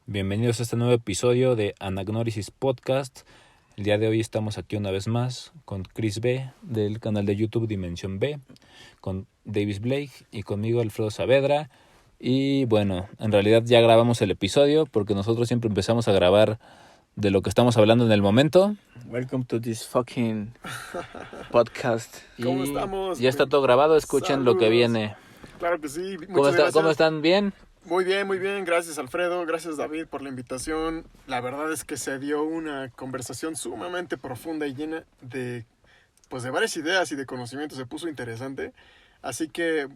Bienvenidos a este nuevo episodio de Anagnórisis Podcast. El día de hoy estamos aquí una vez más con Chris B del canal de YouTube Dimensión B, con Davis Blake y conmigo Alfredo Saavedra. Y bueno, en realidad ya grabamos el episodio porque nosotros siempre empezamos a grabar de lo que estamos hablando en el momento. Welcome to this fucking podcast. ¿Cómo estamos? Ya está todo grabado, escuchen Saludos. lo que viene. Claro que sí. ¿Cómo están? ¿Bien? Muy bien. Gracias, Alfredo. Gracias, David, por la invitación. La verdad es que se dio una conversación sumamente profunda y llena de varias ideas y de conocimientos. Se puso interesante. Así que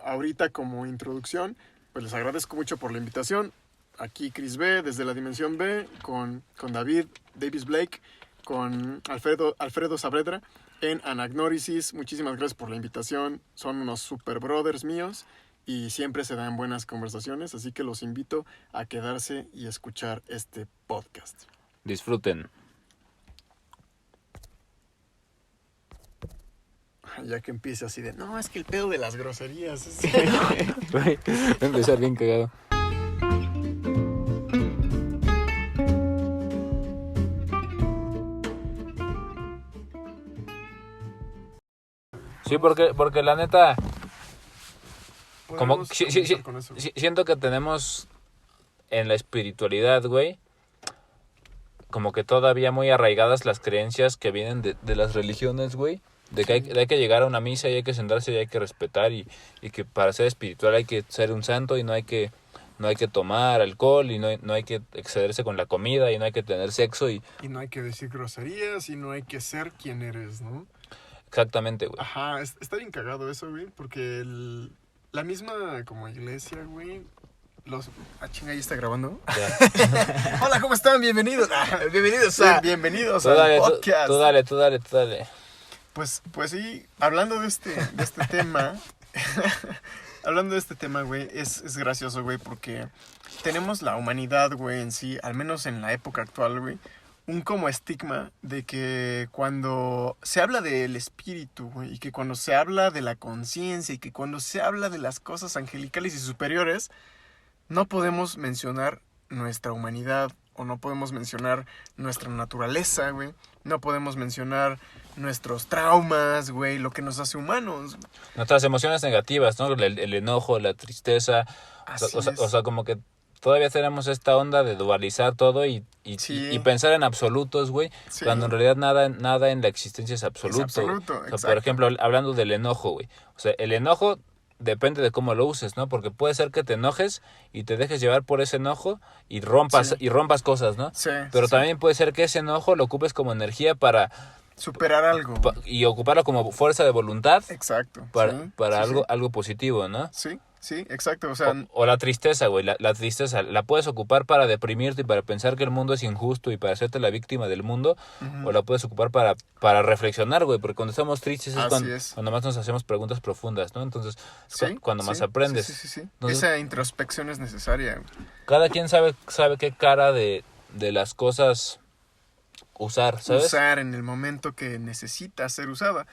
ahorita, como introducción, pues les agradezco mucho por la invitación. Aquí Chris B, desde la Dimensión B, con David, Davis Blake, con Alfredo Saavedra en Anagnórisis. Muchísimas gracias por la invitación. Son unos super brothers míos y siempre se dan buenas conversaciones, así que los invito a quedarse y escuchar este podcast. Disfruten. Ya que empiece así de, no, es que el pedo de las groserías. Va a empezar bien cagado. Sí, porque la neta, como siento que tenemos en la espiritualidad, güey, como que todavía muy arraigadas las creencias que vienen de las religiones, güey, de que hay que llegar a una misa y hay que sentarse y hay que respetar y que para ser espiritual hay que ser un santo y no hay que tomar alcohol y no hay que excederse con la comida y no hay que tener sexo y no hay que decir groserías y no hay que ser quien eres, ¿no? Exactamente, güey. Ajá, está bien cagado eso, güey, porque la misma como iglesia, güey, chinga, ¿ya está grabando? Ya. Hola, ¿cómo están? Bienvenidos. Bienvenidos al podcast. Tú dale. Pues sí, hablando de este tema, güey, es gracioso, güey, porque tenemos la humanidad, güey, en sí, al menos en la época actual, güey, un como estigma de que cuando se habla del espíritu, güey, y que cuando se habla de la conciencia y que cuando se habla de las cosas angelicales y superiores, no podemos mencionar nuestra humanidad o no podemos mencionar nuestra naturaleza, güey. No podemos mencionar nuestros traumas, güey, lo que nos hace humanos. Nuestras emociones negativas, ¿no? El enojo, la tristeza. O sea, como que todavía tenemos esta onda de dualizar todo y pensar en absolutos, güey. Sí. Cuando en realidad nada en la existencia es absoluto. Es absoluto, o sea, por ejemplo, hablando del enojo, güey. O sea, el enojo depende de cómo lo uses, ¿no? Porque puede ser que te enojes y te dejes llevar por ese enojo y rompas cosas, ¿no? Sí. Pero también puede ser que ese enojo lo ocupes como energía para superar algo. Y ocuparlo como fuerza de voluntad. Exacto. Para algo positivo, ¿no? Sí, exacto. O sea, o la tristeza, güey. La tristeza la puedes ocupar para deprimirte y para pensar que el mundo es injusto y para hacerte la víctima del mundo. Uh-huh. O la puedes ocupar para reflexionar, güey. Porque cuando estamos tristes es cuando más nos hacemos preguntas profundas, ¿no? Entonces, cuando más aprendes. Sí. Entonces, esa introspección es necesaria. Cada quien sabe qué cara de las cosas usar, ¿sabes? Usar en el momento que necesita ser usada.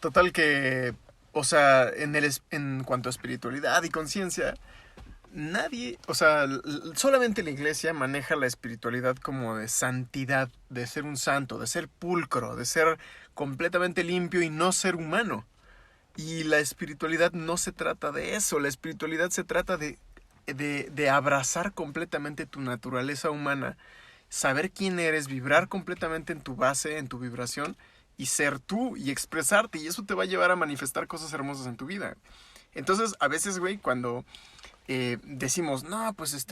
Total que, o sea, en cuanto a espiritualidad y conciencia, nadie, o sea, solamente la iglesia maneja la espiritualidad como de santidad, de ser un santo, de ser pulcro, de ser completamente limpio y no ser humano. Y la espiritualidad no se trata de eso, la espiritualidad se trata de abrazar completamente tu naturaleza humana, saber quién eres, vibrar completamente en tu base, en tu vibración y ser tú y expresarte, y eso te va a llevar a manifestar cosas hermosas en tu vida. Entonces, a veces, güey, cuando decimos, no, pues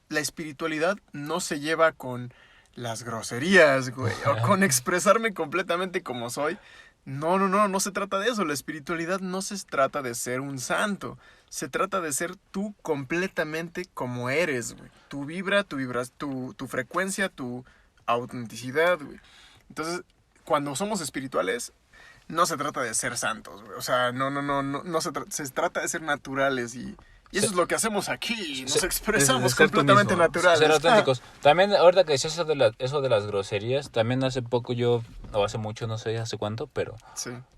la espiritualidad no se lleva con las groserías, güey, o con expresarme completamente como soy. No se trata de eso. La espiritualidad no se trata de ser un santo. Se trata de ser tú completamente como eres, güey. Tu vibra, tu frecuencia, tu autenticidad, güey. Entonces, cuando somos espirituales, no se trata de ser santos, güey. O sea, no se trata de ser naturales y eso es lo que hacemos aquí. Nos expresamos completamente naturales. Ser auténticos. También, ahorita que decías eso de las groserías, también hace poco o hace mucho, no sé hace cuánto, pero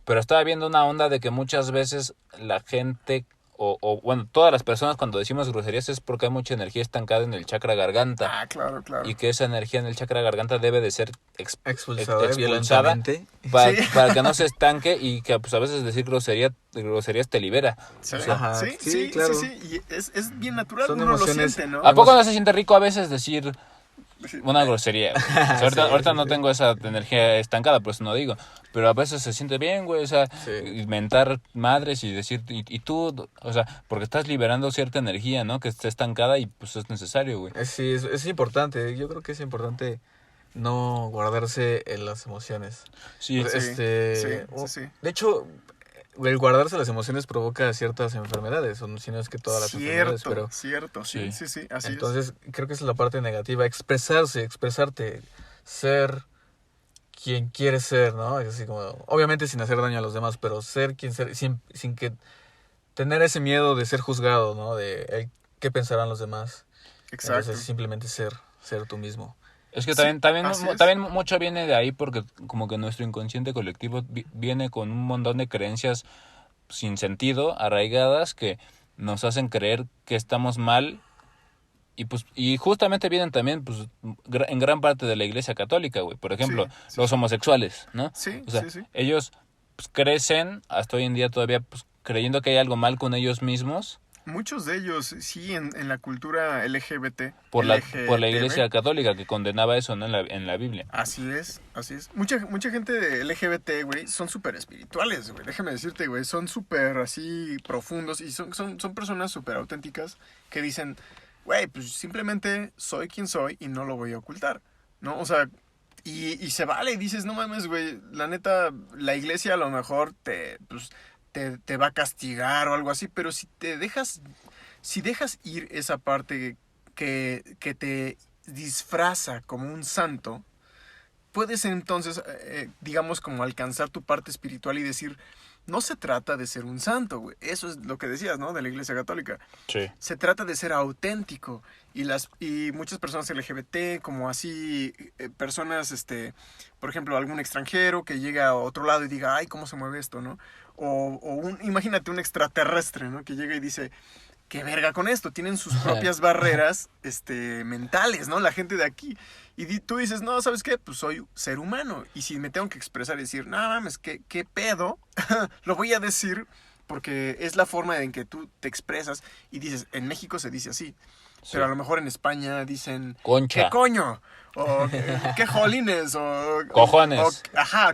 estaba viendo una onda de que muchas veces la gente bueno, todas las personas cuando decimos groserías es porque hay mucha energía estancada en el chakra garganta. Ah, claro. Y que esa energía en el chakra garganta debe de ser Expulsada expulsada violentamente. Sí. para que no se estanque y que pues a veces decir groserías te libera. Sí, O sea, Ajá, sí, sí, sí, claro. sí, y es bien natural, Son uno lo emociones- siente, ¿no? ¿A poco no se siente rico a veces decir Sí. una grosería? O sea, ahorita Sí, no sí. tengo esa energía estancada, por eso no digo. Pero a veces se siente bien, güey. O sea, Sí. inventar madres y decir, y tú, o sea, porque estás liberando cierta energía, ¿no? Que está estancada y pues es necesario, güey. Sí, es importante. Yo creo que es importante no guardarse en las emociones. Sí. Sí, Este, sí. De hecho, el guardarse las emociones provoca ciertas enfermedades, o si no es que todas las enfermedades, pero Cierto, sí, así entonces creo que esa es la parte negativa, expresarte, ser quien quieres ser, ¿no? Es así como, obviamente sin hacer daño a los demás, pero ser quien ser, sin que tener ese miedo de ser juzgado, ¿no? De qué pensarán los demás. es. Exacto. Entonces simplemente ser tú mismo. Es que Sí, también así es. también mucho viene de ahí porque como que nuestro inconsciente colectivo viene con un montón de creencias sin sentido, arraigadas, que nos hacen creer que estamos mal y justamente vienen también pues en gran parte de la Iglesia Católica, güey. Por ejemplo, Sí, los homosexuales, ¿no? Sí, O sea, sí. ellos pues, crecen hasta hoy en día todavía pues, creyendo que hay algo mal con ellos mismos Muchos de ellos, sí, en la cultura LGBT. por la LGTB. Iglesia Católica que condenaba eso, ¿no? En la Biblia. Así es. Mucha gente de LGBT, güey, son súper espirituales, güey. Déjame decirte, güey, son súper así profundos y son personas súper auténticas que dicen, güey, pues simplemente soy quien soy y no lo voy a ocultar, ¿no? O sea, y se vale y dices, no mames, güey, la neta, la iglesia a lo mejor te va a castigar o algo así, pero si dejas ir esa parte que te disfraza como un santo, puedes entonces, digamos, como alcanzar tu parte espiritual y decir, no se trata de ser un santo, güey. Eso es lo que decías, ¿no? De la Iglesia Católica. Sí. Se trata de ser auténtico. Y muchas personas LGBT, como así, personas, por ejemplo, algún extranjero que llega a otro lado y diga, ay, ¿cómo se mueve esto, no? Imagínate un extraterrestre, ¿no? Que llega y dice, qué verga con esto, tienen sus propias barreras mentales, ¿no? La gente de aquí. Y tú dices, no, ¿sabes qué? Pues soy ser humano. Y si me tengo que expresar y decir, no mames, ¿qué pedo? Lo voy a decir porque es la forma en que tú te expresas. Y dices, en México se dice así. Sí. Pero a lo mejor en España dicen, Concha. ¿qué coño? O qué jolines, o... Cojones.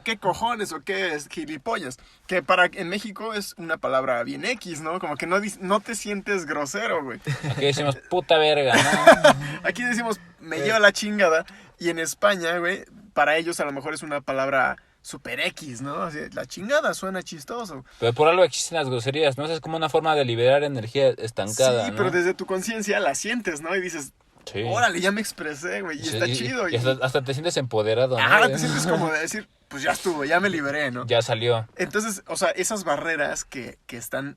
¿Qué cojones? O qué es gilipollas. Que en México es una palabra bien X, ¿no? Como que no te sientes grosero, güey. Aquí decimos puta verga, ¿no? Aquí decimos, me lleva la chingada. Y en España, güey, para ellos a lo mejor es una palabra super X, ¿no? Así, la chingada suena chistoso. Pero por algo existen las groserías, ¿no? Es como una forma de liberar energía estancada, Sí, ¿no? pero desde tu conciencia la sientes, ¿no? Y dices, Sí. órale, ya me expresé, güey, y Sí, está chido. Y hasta te sientes empoderado, ¿no? Ajá, te sientes como de decir, pues ya estuvo, ya me liberé, ¿no? Ya salió. Entonces, o sea, esas barreras que están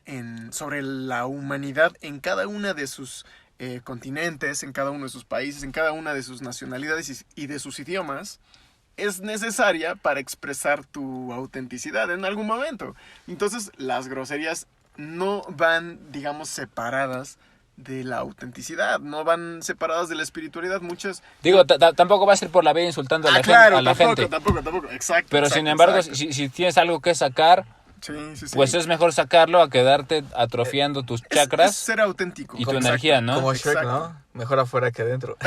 sobre la humanidad en cada una de sus continentes, en cada uno de sus países, en cada una de sus nacionalidades y de sus idiomas, es necesaria para expresar tu autenticidad en algún momento. Entonces, las groserías no van, digamos, separadas de la autenticidad, no van separadas de la espiritualidad. Muchas... Digo, tampoco vas a ir por la vida insultando a la, claro, a la gente. Tampoco, exacto. Pero sin embargo, si tienes algo que sacar, sí. pues es mejor sacarlo a quedarte atrofiando tus chakras es ser auténtico. y tu energía, ¿no? Como Shrek, Exacto. ¿no? Mejor afuera que adentro.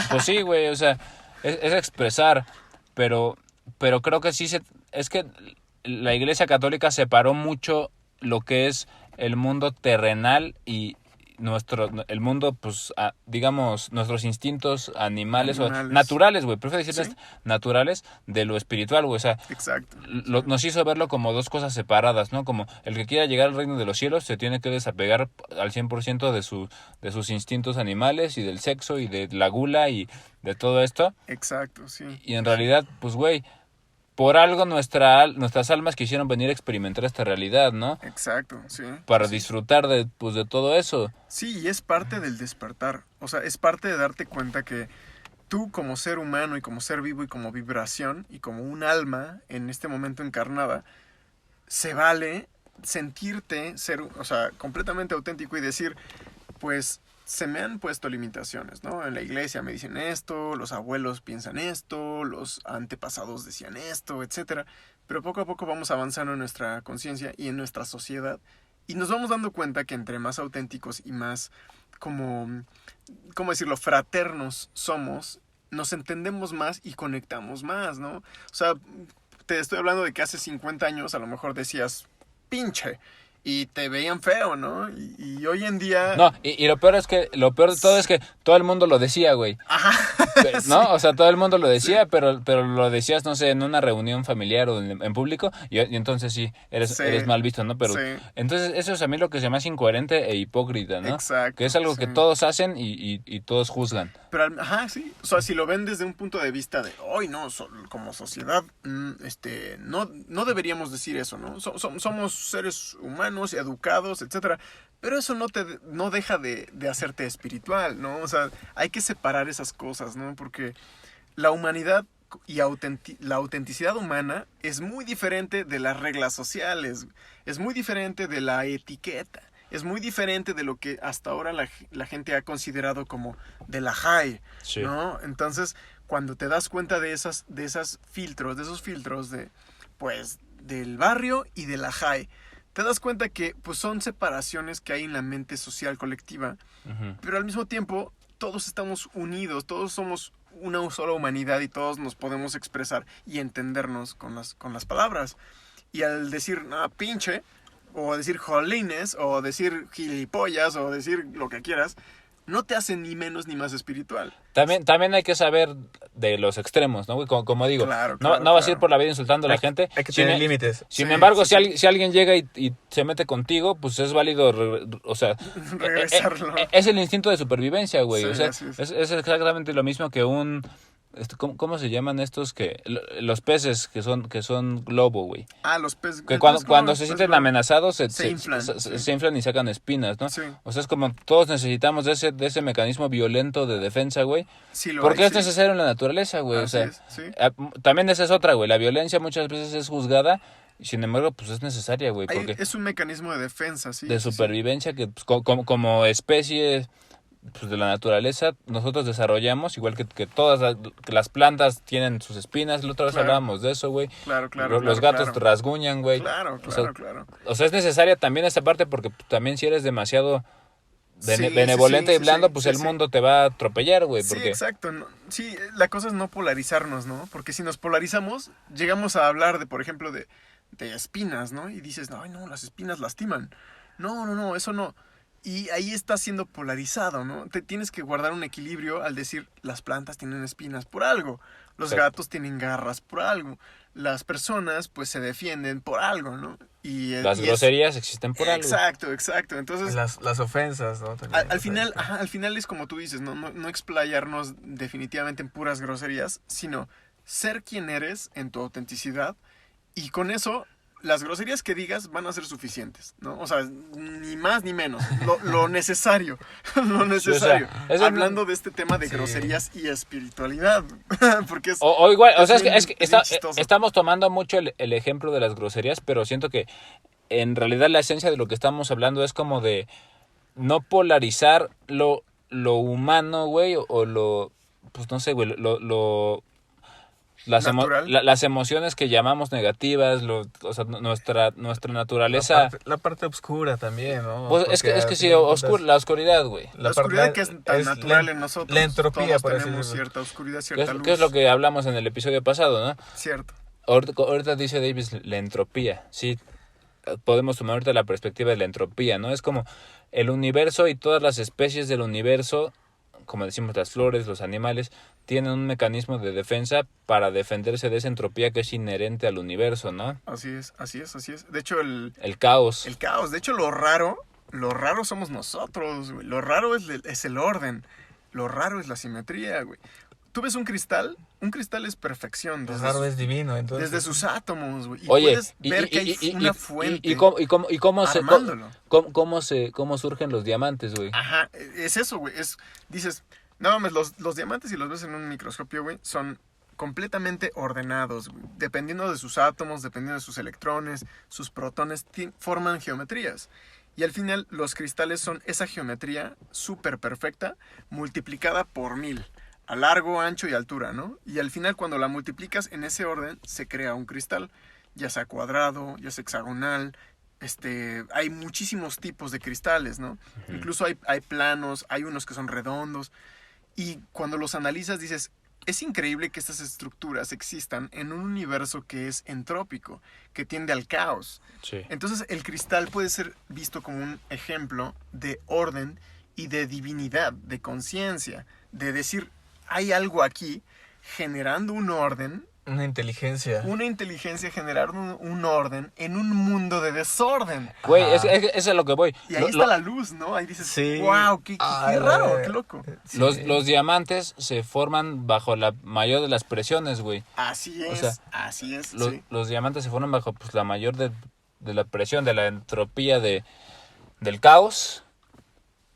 Pues sí, güey, o sea, es expresar, pero creo que es que la Iglesia Católica separó mucho lo que es el mundo terrenal y el mundo, pues, digamos, nuestros instintos animales. O naturales, güey, prefiero decirles naturales de lo espiritual, güey, o sea, exacto. Nos hizo verlo como dos cosas separadas, ¿no? Como el que quiera llegar al reino de los cielos se tiene que desapegar al 100% de sus instintos animales y del sexo y de la gula y de todo esto. Exacto, sí. Y en realidad, pues, güey, por algo nuestras almas quisieron venir a experimentar esta realidad, ¿no? Exacto, sí. Para disfrutar de todo eso. Sí, y es parte del despertar. O sea, es parte de darte cuenta que tú como ser humano y como ser vivo y como vibración y como un alma en este momento encarnada, se vale sentirte ser, o sea, completamente auténtico y decir, pues se me han puesto limitaciones, ¿no? En la iglesia me dicen esto, los abuelos piensan esto, los antepasados decían esto, etcétera. Pero poco a poco vamos avanzando en nuestra conciencia y en nuestra sociedad y nos vamos dando cuenta que entre más auténticos y más como, ¿cómo decirlo?, fraternos somos, nos entendemos más y conectamos más, ¿no? O sea, te estoy hablando de que hace 50 años a lo mejor decías pinche y te veían feo, ¿no? Y hoy en día... No, y lo peor de todo es que todo el mundo lo decía, güey. Ajá. ¿No? Sí. O sea, todo el mundo lo decía, pero lo decías, no sé, en una reunión familiar o en público, y entonces sí, Sí. eres mal visto, ¿no? Pero Sí. entonces eso es a mí lo que se me hace incoherente e hipócrita, ¿no? Exacto, Que es algo sí. que todos hacen y todos juzgan. Pero, ajá, sí. O sea, si lo ven desde un punto de vista de, hoy no, como sociedad, no deberíamos decir eso, ¿no? Somos seres humanos, educados, etcétera. Pero eso no deja de hacerte espiritual, ¿no? O sea, hay que separar esas cosas, ¿no? Porque la humanidad y la autenticidad humana es muy diferente de las reglas sociales, es muy diferente de la etiqueta. Es muy diferente de lo que hasta ahora la gente ha considerado como de la high, Sí. ¿no? Entonces, cuando te das cuenta de esos filtros pues, del barrio y de la high, te das cuenta que, pues, son separaciones que hay en la mente social colectiva, Ujú. pero al mismo tiempo, todos estamos unidos, todos somos una sola humanidad y todos nos podemos expresar y entendernos con las palabras. Y al decir, pinche, o decir jolines, o decir gilipollas, o decir lo que quieras, no te hace ni menos ni más espiritual. También hay que saber de los extremos, ¿no, güey? Como digo, Claro, no claro, vas a ir claro. por la vida insultando a la gente. Hay que Sin- tener límites. Sin Sí, embargo, sí, si alguien llega y se mete contigo, pues es válido, o sea, Regresarlo. es el instinto de supervivencia, güey. Sí, O sea, así es. es exactamente lo mismo que ¿cómo se llaman estos los peces que son globo, güey? Los peces. Que el cuando pez cuando globo, se pez sienten globo. amenazados Se inflan, sí. se inflan y sacan espinas, ¿no? Sí. O sea, es como todos necesitamos de ese mecanismo violento de defensa, güey. Sí lo Porque hay, es sí. necesario en la naturaleza, güey. O Así sea, es, sí. también esa es otra, güey. La violencia muchas veces es juzgada y sin embargo, pues es necesaria, güey. Porque Es un mecanismo de defensa, sí. de sí, sí. supervivencia que pues, como especie pues, de la naturaleza nosotros desarrollamos, igual que todas que las plantas tienen sus espinas. La otra vez Claro. hablábamos de eso, güey. Claro, claro. Los claro, gatos claro. rasguñan, güey. Claro, O sea, claro, claro. O sea, es necesaria también esa parte porque también si eres demasiado Sí, sí, benevolente sí, y blando, sí, pues sí, el sí. mundo te va a atropellar, güey. Sí, Porque exacto. Sí, la cosa es no polarizarnos, ¿no? Porque si nos polarizamos, llegamos a hablar de, por ejemplo, de espinas, ¿no? Y dices, no, las espinas lastiman. No, eso no. Y ahí está siendo polarizado, ¿no? Te tienes que guardar un equilibrio al decir, las plantas tienen espinas por algo. Los Exacto. gatos tienen garras por algo. Las personas, pues, se defienden por algo, ¿no? las groserías existen por algo. Exacto. Entonces, Las ofensas, ¿no? También, al final, al final es como tú dices, no explayarnos definitivamente en puras groserías, sino ser quien eres en tu autenticidad y con eso las groserías que digas van a ser suficientes, ¿no? O sea, ni más ni menos, lo necesario, lo necesario. es Hablando de este tema de Sí. groserías y espiritualidad, porque es... O igual, o sea, bien- es que bien chistoso. estamos tomando mucho el ejemplo de las groserías, pero siento que en realidad la esencia de lo que estamos hablando es como de no polarizar lo humano, güey, o lo, pues no sé, güey, Natural. las emociones que llamamos negativas, o sea, nuestra naturaleza. La parte oscura también, ¿no? Pues es Porque que al sí, final de cuentas, la oscuridad, güey. La oscuridad parte- que es tan natural en nosotros. La entropía, Todos por así tenemos decirlo. cierta oscuridad, ¿Qué cierta luz. qué es lo que hablamos en el episodio pasado, no? Cierto. Ahorita dice Davis la entropía, sí, podemos tomar ahorita la perspectiva de la entropía, ¿no? Es como el universo y todas las especies del universo, como decimos las flores, los animales, tienen un mecanismo de defensa para defenderse de esa entropía que es inherente al universo, ¿no? Así es. De hecho, El caos. el caos, de hecho, lo raro somos nosotros, güey. Lo raro es el orden. Lo raro es la simetría, güey. Tú ves un cristal es perfección. Lo raro es divino, entonces. Desde sus átomos, güey. Y Oye, puedes ver que hay una fuente y cómo armándolo. cómo surgen los diamantes, güey. Ajá, es eso, güey. Dices, no mames, los diamantes, si los ves en un microscopio, güey, son completamente ordenados, güey. Dependiendo de sus átomos, dependiendo de sus electrones, sus protones, forman geometrías. Y al final los cristales son esa geometría súper perfecta multiplicada por 1000, a largo, ancho y altura, ¿no? Y al final cuando la multiplicas en ese orden se crea un cristal, ya sea cuadrado, ya sea hexagonal. Hay muchísimos tipos de cristales, ¿no? Ujú. Incluso hay planos, hay unos que son redondos. Y cuando los analizas dices, es increíble que estas estructuras existan en un universo que es entrópico, que tiende al caos. Sí. Entonces el cristal puede ser visto como un ejemplo de orden y de divinidad, de conciencia, de decir, hay algo aquí generando un orden, Una inteligencia. una inteligencia generando un orden en un mundo de desorden. Güey, Ajá. es a lo que voy. Y ahí está la luz, ¿no? Ahí dices, Sí. wow, qué Ay, raro, güey. qué loco. Sí. Los diamantes se forman bajo la mayor de las presiones, güey. Así es, sea, así es. Los, Sí. los diamantes se forman bajo pues, la mayor de la presión, de la entropía del caos.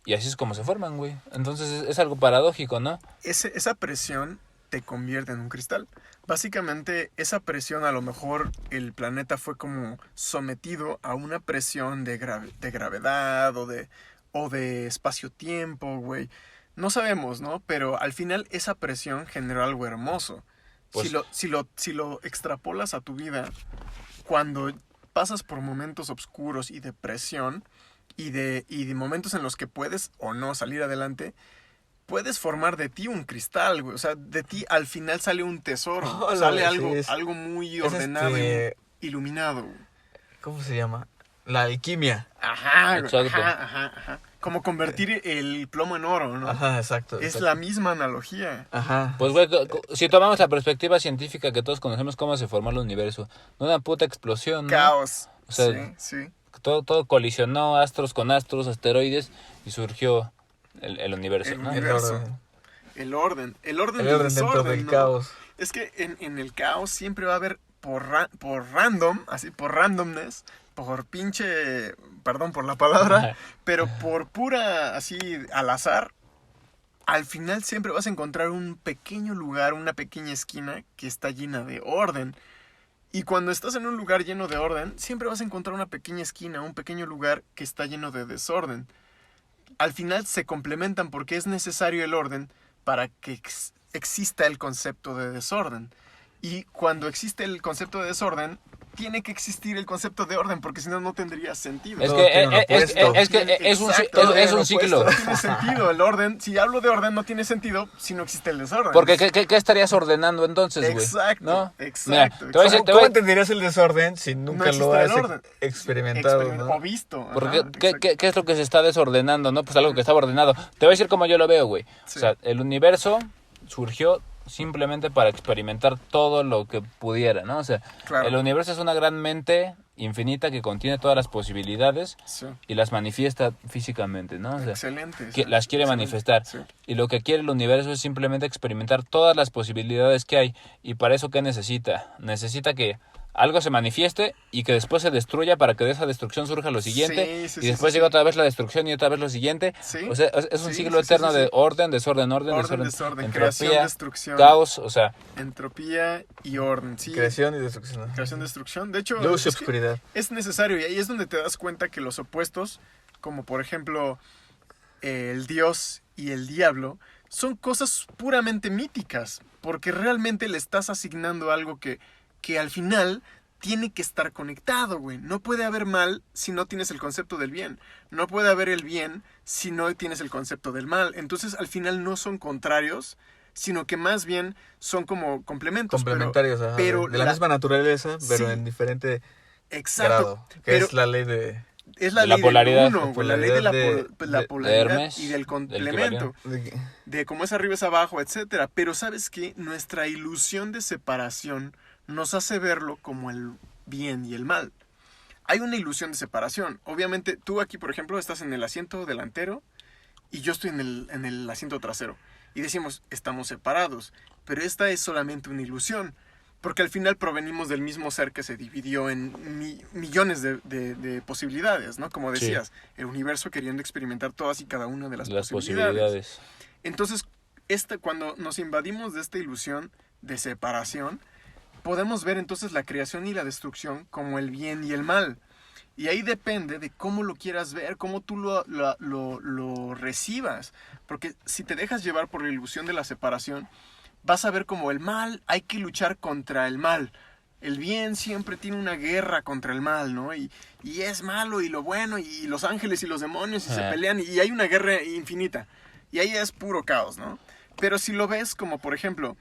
Y así es como se forman, güey. Entonces es algo paradójico, ¿no? Esa presión te convierte en un cristal. Básicamente, esa presión, a lo mejor el planeta fue como sometido a una presión de gravedad o de espacio-tiempo, güey. No sabemos, ¿no? Pero al final esa presión generó algo hermoso. Pues- Si lo extrapolas a tu vida, cuando pasas por momentos oscuros y de presión y de momentos en los que puedes o no salir adelante, puedes formar de ti un cristal, güey. O sea, de ti al final sale un tesoro. Hola, Sale güey, sí, algo muy es ordenado y iluminado, güey. ¿Cómo se llama? La alquimia. Ajá, güey, Exacto. ajá. Como convertir el plomo en oro, ¿no? Ajá, exacto. Es exacto. la misma analogía. Ajá. Pues, güey, si tomamos la perspectiva científica que todos conocemos cómo se formó el universo, no una puta explosión, ¿no? Caos. O sea, sí. Todo colisionó astros con astros, asteroides, y surgió el universo, El ¿no? universo. El orden. El orden El del orden dentro desorden, del ¿no? caos. Es que en el caos siempre va a haber por random, así por randomness, por pinche, perdón por la palabra, pero por pura así al azar, al final siempre vas a encontrar un pequeño lugar, una pequeña esquina que está llena de orden. Y cuando estás en un lugar lleno de orden, siempre vas a encontrar una pequeña esquina, un pequeño lugar que está lleno de desorden. Al final se complementan porque es necesario el orden para que exista el concepto de desorden. Y cuando existe el concepto de desorden, tiene que existir el concepto de orden, porque si no, no tendría sentido. Es Todo que, tiene un opuesto. es un Exacto, es un ciclo. No tiene sentido el orden. Si hablo de orden, no tiene sentido si no existe el desorden. Porque, ¿qué estarías ordenando entonces, güey? Exacto, ¿No? exacto, Mira, te voy a decir, ¿Cómo, cómo entenderías el desorden si nunca existe lo has el orden. experimentado, ¿no? O visto. Porque, ajá, ¿qué es lo que se está desordenando, no? Pues algo que estaba ordenado. Te voy a decir cómo yo lo veo, güey. Sí. O sea, el universo surgió simplemente para experimentar todo lo que pudiera, ¿no? O sea, Claro. el universo es una gran mente infinita que contiene todas las posibilidades Sí. y las manifiesta físicamente, ¿no? O sea, Excelente. que sí, las quiere excelente, manifestar. sí. Y lo que quiere el universo es simplemente experimentar todas las posibilidades que hay. ¿Y para eso qué necesita? Necesita que algo se manifieste y que después se destruya para que de esa destrucción surja lo siguiente. Sí, y después sí, llega sí. otra vez la destrucción y otra vez lo siguiente. Sí. O sea, es un Sí, ciclo sí, sí, eterno sí, de sí. orden, desorden, Orden, desorden, creación, entropía, destrucción. caos. O sea, Entropía y orden. Sí. Creación y destrucción. Creación, destrucción. De hecho, Luz y es que oscuridad. es necesario. Y ahí es donde te das cuenta que los opuestos, como por ejemplo el Dios y el diablo, son cosas puramente míticas. Porque realmente le estás asignando algo que al final tiene que estar conectado, güey. No puede haber mal si no tienes el concepto del bien. No puede haber el bien si no tienes el concepto del mal. Entonces, al final no son contrarios, sino que más bien son como complementos. Complementarios, ajá, pero de la misma naturaleza, pero Sí. en diferente Exacto. grado. Que Pero es la ley de... es la de la ley polaridad. del uno, güey, la ley de la, la De polaridad Hermes, y del del complemento. De cómo es arriba es abajo, etcétera. Pero ¿sabes qué? Nuestra ilusión de separación nos hace verlo como el bien y el mal. Hay una ilusión de separación. Obviamente, tú aquí, por ejemplo, estás en el asiento delantero y yo estoy en el asiento trasero. Y decimos, estamos separados. Pero esta es solamente una ilusión. Porque al final provenimos del mismo ser que se dividió en millones de posibilidades, ¿no? Como Sí. decías, el universo queriendo experimentar todas y cada una de las las posibilidades. posibilidades. Entonces, cuando nos invadimos de esta ilusión, de separación, podemos ver entonces la creación y la destrucción como el bien y el mal. Y ahí depende de cómo lo quieras ver, cómo tú lo recibas. Porque si te dejas llevar por la ilusión de la separación, vas a ver como el mal, hay que luchar contra el mal. El bien siempre tiene una guerra contra el mal, ¿no? Y es malo y lo bueno, y los ángeles y los demonios, y se pelean, y hay una guerra infinita. Y ahí es puro caos, ¿no? Pero si lo ves como, por ejemplo,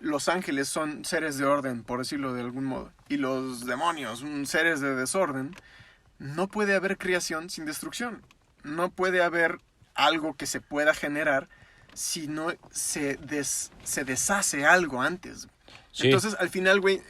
los ángeles son seres de orden, por decirlo de algún modo, y los demonios, seres de desorden, no puede haber creación sin destrucción. No puede haber algo que se pueda generar si no se deshace algo antes. Sí. Entonces, al final, güey,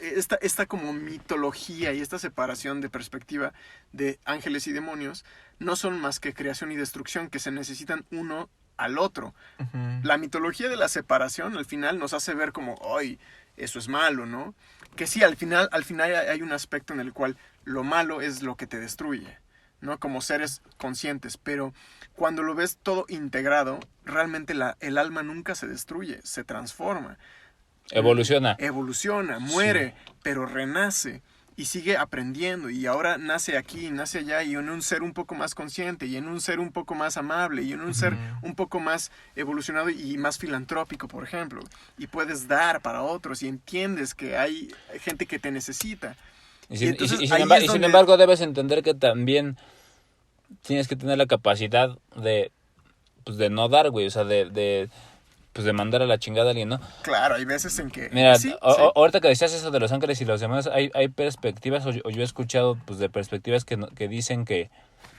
esta como mitología y esta separación de perspectiva de ángeles y demonios no son más que creación y destrucción, que se necesitan uno al otro. Uh-huh. La mitología de la separación al final nos hace ver como, ¡ay, eso es malo!, ¿no? Que sí, al final hay un aspecto en el cual lo malo es lo que te destruye, ¿no? Como seres conscientes, pero cuando lo ves todo integrado, realmente el alma nunca se destruye, se transforma. Evoluciona, muere, sí, pero renace. Y sigue aprendiendo, y ahora nace aquí, nace allá, y en un ser un poco más consciente, y en un ser un poco más amable, y en un ser un poco más evolucionado y más filantrópico, por ejemplo. Y puedes dar para otros, y entiendes que hay gente que te necesita. Y sin embargo, debes entender que también tienes que tener la capacidad de no dar, güey, o sea, de mandar a la chingada a alguien, ¿no? Claro, hay veces en que... Mira, sí, ahorita que decías eso de los ángeles y los demás, hay perspectivas, o yo he escuchado de perspectivas que dicen que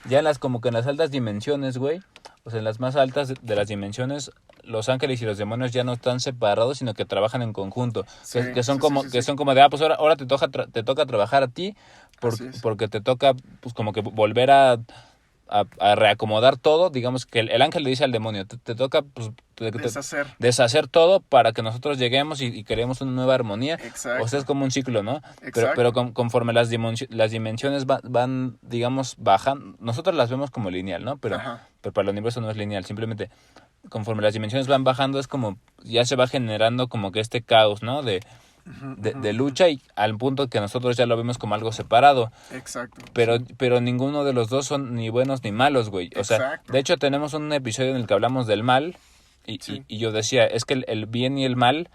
ya en las altas dimensiones, güey, o sea, en las más altas de las dimensiones, los ángeles y los demonios ya no están separados, sino que trabajan en conjunto, sí, que son como de, pues ahora te toca trabajar a ti, porque te toca, pues como que volver a reacomodar todo. Digamos que el ángel le dice al demonio, te toca pues, deshacer todo para que nosotros lleguemos y creemos una nueva armonía. Exacto. O sea, es como un ciclo, ¿no? Pero conforme las dimensiones van, digamos, bajando, nosotros las vemos como lineal, ¿no? Pero para el universo no es lineal, simplemente conforme las dimensiones van bajando es como, ya se va generando como que este caos, ¿no? De lucha, y al punto que nosotros ya lo vemos como algo separado. Exacto. Pero ninguno de los dos son ni buenos ni malos, güey. O sea, de hecho tenemos un episodio en el que hablamos del mal y yo decía, es que el bien y el mal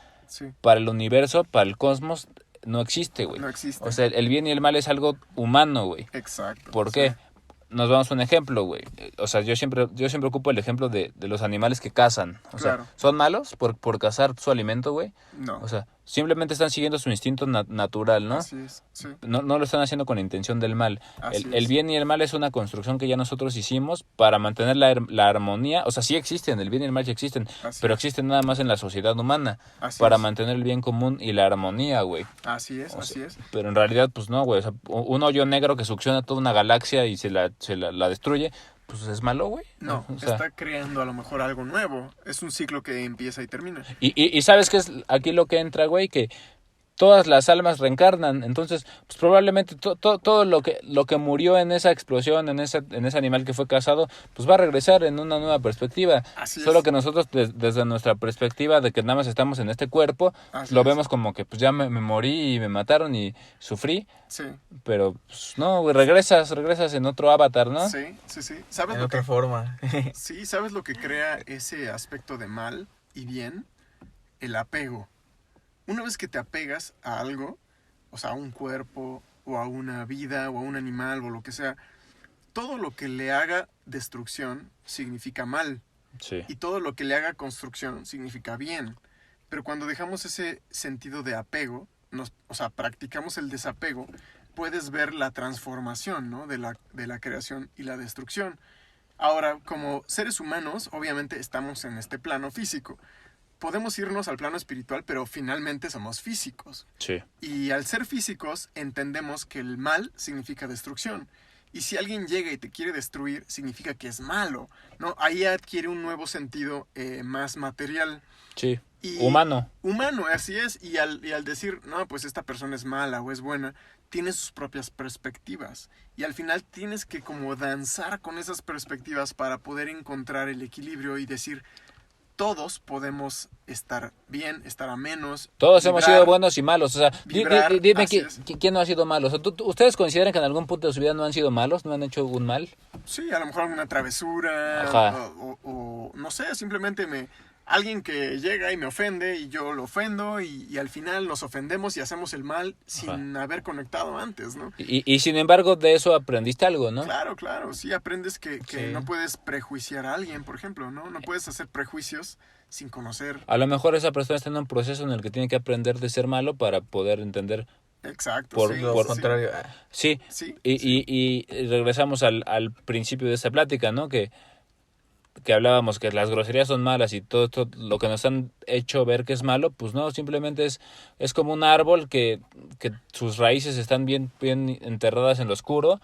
para el universo, para el cosmos, no existe, güey. No existe. O sea, el bien y el mal es algo humano, güey. Exacto. ¿Por qué? Nos vamos a un ejemplo, güey. O sea, yo siempre ocupo el ejemplo de los animales que cazan. O sea, ¿son malos por cazar su alimento, güey? No. O sea, simplemente están siguiendo su instinto natural, ¿no? Así es, sí. No lo están haciendo con intención del mal. El bien y el mal es una construcción que ya nosotros hicimos para mantener la armonía. O sea, sí existen, el bien y el mal sí existen, pero existen nada más en la sociedad humana para mantener el bien común y la armonía, güey. Así es. Pero en realidad, pues no, güey. O sea, un hoyo negro que succiona toda una galaxia y se la destruye, pues es malo, güey. No, o sea, está creando a lo mejor algo nuevo. Es un ciclo que empieza y termina. Y ¿sabes qué es aquí lo que entra, güey? Que todas las almas reencarnan. Entonces, pues probablemente todo lo que murió en esa explosión, en ese animal que fue cazado, pues va a regresar en una nueva perspectiva. Solo que nosotros desde nuestra perspectiva de que nada más estamos en este cuerpo, lo vemos como que pues ya me morí y me mataron y sufrí. Sí. Pero pues no, güey, regresas en otro avatar, ¿no? Sí. ¿Sabes en otra forma. Sí, ¿sabes lo que crea ese aspecto de mal y bien? El apego. Una vez que te apegas a algo, o sea, a un cuerpo, o a una vida, o a un animal, o lo que sea, todo lo que le haga destrucción significa mal. Sí. Y todo lo que le haga construcción significa bien. Pero cuando dejamos ese sentido de apego, o sea, practicamos el desapego, puedes ver la transformación, ¿no? de la creación y la destrucción. Ahora, como seres humanos, obviamente estamos en este plano físico. Podemos irnos al plano espiritual, pero finalmente somos físicos. Sí. Y al ser físicos, entendemos que el mal significa destrucción. Y si alguien llega y te quiere destruir, significa que es malo, ¿no? Ahí adquiere un nuevo sentido más material. Sí. Humano, así es. Y al decir, no, pues esta persona es mala o es buena, tiene sus propias perspectivas. Y al final tienes que como danzar con esas perspectivas para poder encontrar el equilibrio y decir, todos podemos estar bien, estar a menos. Todos hemos sido buenos y malos. O sea, vibrar, dime así es. quién no ha sido malo. O sea, ¿ustedes consideran que en algún punto de su vida no han sido malos? ¿No han hecho algún mal? Sí, a lo mejor alguna travesura. Ajá. O no sé, simplemente alguien que llega y me ofende y yo lo ofendo y al final nos ofendemos y hacemos el mal sin haber conectado antes, ¿no? Y sin embargo de eso aprendiste algo, ¿no? Claro, sí aprendes que no puedes prejuiciar a alguien, por ejemplo, ¿no? No puedes hacer prejuicios sin conocer. A lo mejor esa persona está en un proceso en el que tiene que aprender de ser malo para poder entender. Exacto, Por sí, Lo por- contrario. Sí, Sí, y regresamos al principio de esta plática, ¿no? Que hablábamos que las groserías son malas y todo esto, lo que nos han hecho ver que es malo, pues no, simplemente es como un árbol que sus raíces están bien enterradas en lo oscuro.